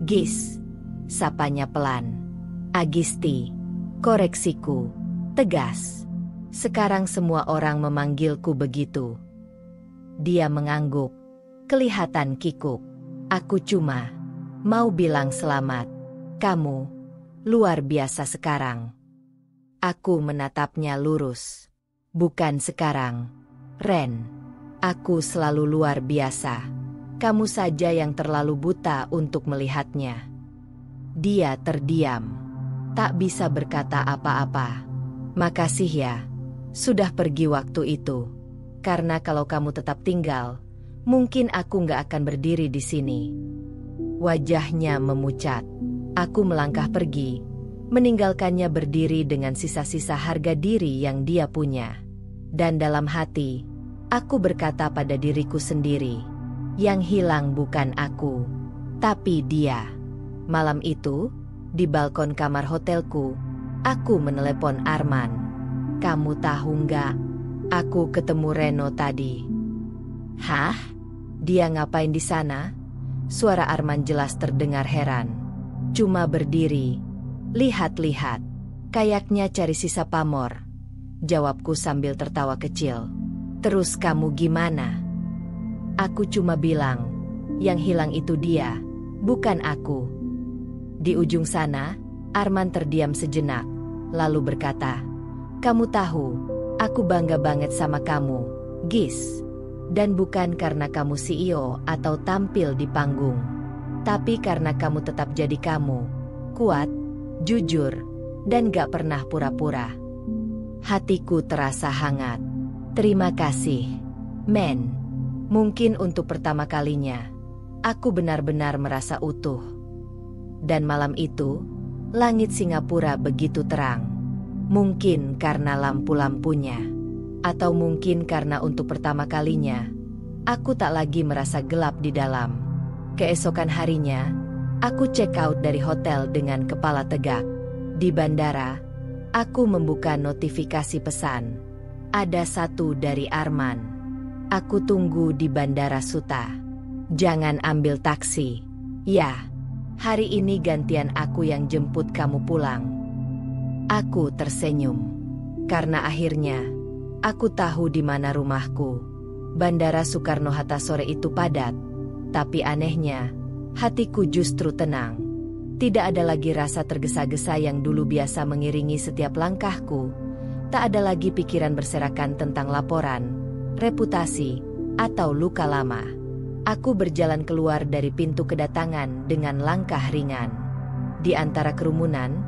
"Gis," sapanya pelan. "Agisti," koreksiku, tegas. Sekarang semua orang memanggilku begitu. Dia mengangguk, kelihatan kikuk. Aku cuma mau bilang selamat. Kamu luar biasa sekarang. Aku menatapnya lurus. Bukan sekarang, Ren. Aku selalu luar biasa. Kamu saja yang terlalu buta untuk melihatnya. Dia terdiam. Tak bisa berkata apa-apa. Makasih ya, sudah pergi waktu itu. Karena kalau kamu tetap tinggal, mungkin aku nggak akan berdiri di sini. Wajahnya memucat. Aku melangkah pergi, meninggalkannya berdiri dengan sisa-sisa harga diri yang dia punya. Dan dalam hati, aku berkata pada diriku sendiri, yang hilang bukan aku, tapi dia. Malam itu, Di balkon kamar hotelku, aku menelepon Arman. "Kamu tahu nggak? Aku ketemu Reno tadi." "Hah? Dia ngapain di sana?" Suara Arman jelas terdengar heran. "Cuma berdiri, lihat-lihat. Kayaknya cari sisa pamor," jawabku sambil tertawa kecil. "Terus kamu gimana?" Aku cuma bilang, yang hilang itu dia, bukan aku. Di ujung sana, Arman terdiam sejenak, lalu berkata, "Kamu tahu, aku bangga banget sama kamu, Gis. Dan bukan karena kamu CEO atau tampil di panggung, tapi karena kamu tetap jadi kamu, kuat, jujur, dan gak pernah pura-pura." Hatiku terasa hangat. "Terima kasih, men." Mungkin untuk pertama kalinya, aku benar-benar merasa utuh. Dan malam itu, langit Singapura begitu terang. Mungkin karena lampu-lampunya, atau mungkin karena untuk pertama kalinya, aku tak lagi merasa gelap di dalam. Keesokan harinya, aku check out dari hotel dengan kepala tegak. Di bandara, aku membuka notifikasi pesan. Ada satu dari Arman. "Aku tunggu di Bandara Suta. Jangan ambil taksi. Ya, hari ini gantian aku yang jemput kamu pulang." Aku tersenyum. Karena akhirnya, aku tahu di mana rumahku. Bandara Soekarno-Hatta sore itu padat, tapi anehnya, hatiku justru tenang. Tidak ada lagi rasa tergesa-gesa yang dulu biasa mengiringi setiap langkahku. Tak ada lagi pikiran berserakan tentang laporan, reputasi, atau luka lama. Aku berjalan keluar dari pintu kedatangan dengan langkah ringan. Di antara kerumunan,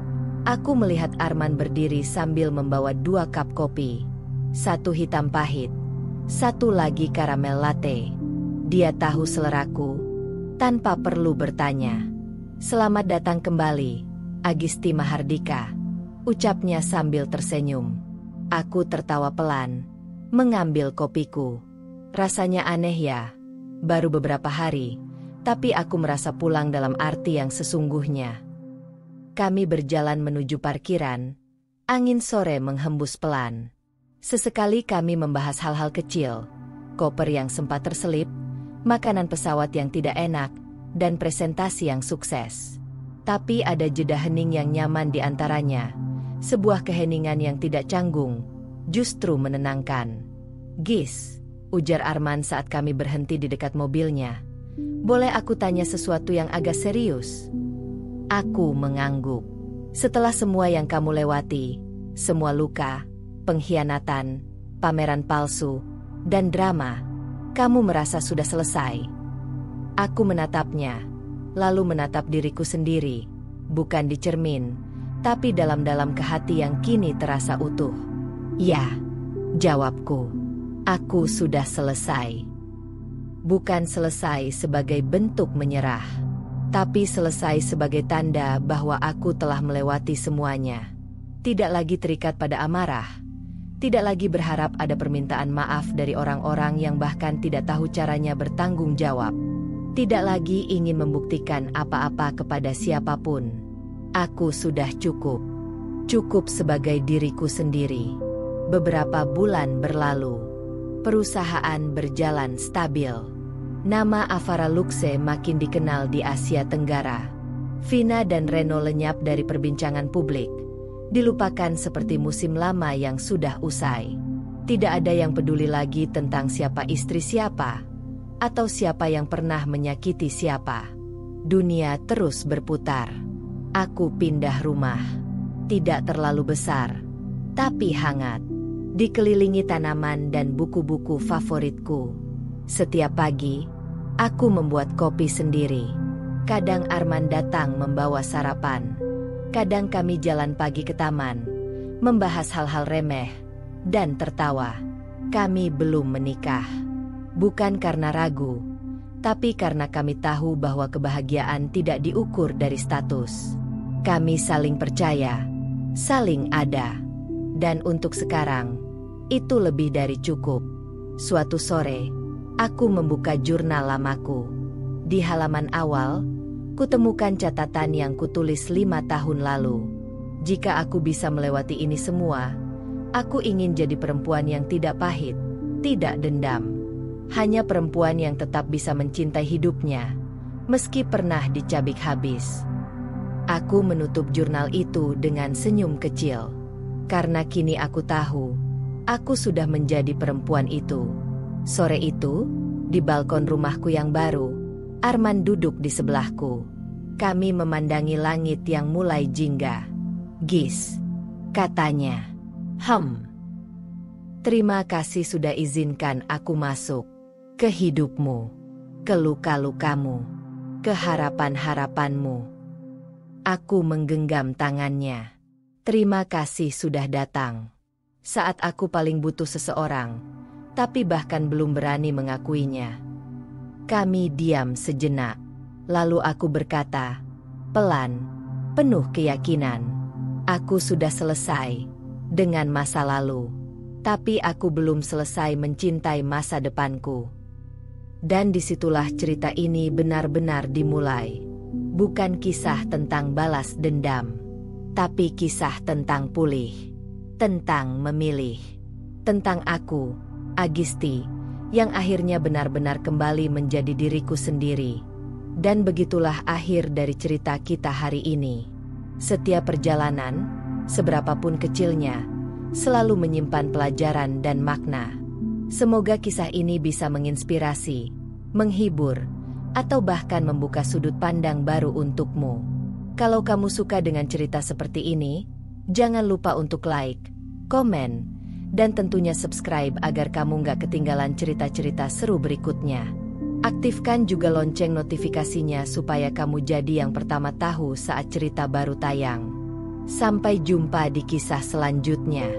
aku melihat Arman berdiri sambil membawa 2 cup kopi. Satu hitam pahit, satu lagi karamel latte. Dia tahu seleraku, tanpa perlu bertanya. "Selamat datang kembali, Agisti Mahardika," ucapnya sambil tersenyum. Aku tertawa pelan, mengambil kopiku. Rasanya aneh ya, baru beberapa hari, tapi aku merasa pulang dalam arti yang sesungguhnya. Kami berjalan menuju parkiran, angin sore menghembus pelan. Sesekali kami membahas hal-hal kecil, koper yang sempat terselip, makanan pesawat yang tidak enak, dan presentasi yang sukses. Tapi ada jeda hening yang nyaman di antaranya, sebuah keheningan yang tidak canggung, justru menenangkan. "Gis," ujar Arman saat kami berhenti di dekat mobilnya. "Boleh aku tanya sesuatu yang agak serius?" Aku mengangguk. "Setelah semua yang kamu lewati, semua luka, pengkhianatan, pameran palsu, dan drama, kamu merasa sudah selesai?" Aku menatapnya, lalu menatap diriku sendiri, bukan di cermin, tapi dalam-dalam ke hati yang kini terasa utuh. "Ya," jawabku, "aku sudah selesai." Bukan selesai sebagai bentuk menyerah, tapi selesai sebagai tanda bahwa aku telah melewati semuanya. Tidak lagi terikat pada amarah, tidak lagi berharap ada permintaan maaf dari orang-orang yang bahkan tidak tahu caranya bertanggung jawab. Tidak lagi ingin membuktikan apa-apa kepada siapapun. Aku sudah cukup. Cukup sebagai diriku sendiri. Beberapa bulan berlalu. Perusahaan berjalan stabil. Nama Avara Luxe makin dikenal di Asia Tenggara. Vina dan Reno lenyap dari perbincangan publik. Dilupakan seperti musim lama yang sudah usai. Tidak ada yang peduli lagi tentang siapa istri siapa, atau siapa yang pernah menyakiti siapa. Dunia terus berputar. Aku pindah rumah. Tidak terlalu besar, tapi hangat. Dikelilingi tanaman dan buku-buku favoritku. Setiap pagi, aku membuat kopi sendiri. Kadang Arman datang membawa sarapan. Kadang kami jalan pagi ke taman, membahas hal-hal remeh, dan tertawa. Kami belum menikah. Bukan karena ragu, tapi karena kami tahu bahwa kebahagiaan tidak diukur dari status. Kami saling percaya, saling ada. Dan untuk sekarang, itu lebih dari cukup. Suatu sore, aku membuka jurnal lamaku. Di halaman awal, Kutemukan catatan yang kutulis 5 tahun lalu. Jika aku bisa melewati ini semua, aku ingin jadi perempuan yang tidak pahit, tidak dendam. Hanya perempuan yang tetap bisa mencintai hidupnya, meski pernah dicabik habis. Aku menutup jurnal itu dengan senyum kecil. Karena kini aku tahu, aku sudah menjadi perempuan itu. Sore itu, di balkon rumahku yang baru, Arman duduk di sebelahku. Kami memandangi langit yang mulai jingga. "Gis," katanya. Terima kasih sudah izinkan aku masuk ke hidupmu, ke luka-lukamu, ke harapan-harapanmu." Aku menggenggam tangannya. Terima kasih sudah datang. Saat aku paling butuh seseorang, tapi bahkan belum berani mengakuinya. Kami diam sejenak. Lalu aku berkata, pelan, penuh keyakinan. Aku sudah selesai dengan masa lalu. Tapi aku belum selesai mencintai masa depanku. Dan disitulah cerita ini benar-benar dimulai. Bukan kisah tentang balas dendam, tapi kisah tentang pulih, tentang memilih, tentang aku, Agisti, yang akhirnya benar-benar kembali menjadi diriku sendiri. Dan begitulah akhir dari cerita kita hari ini. Setiap perjalanan, seberapapun kecilnya, selalu menyimpan pelajaran dan makna. Semoga kisah ini bisa menginspirasi, menghibur, atau bahkan membuka sudut pandang baru untukmu. Kalau kamu suka dengan cerita seperti ini, jangan lupa untuk like, komen, dan tentunya subscribe agar kamu nggak ketinggalan cerita-cerita seru berikutnya. Aktifkan juga lonceng notifikasinya supaya kamu jadi yang pertama tahu saat cerita baru tayang. Sampai jumpa di kisah selanjutnya.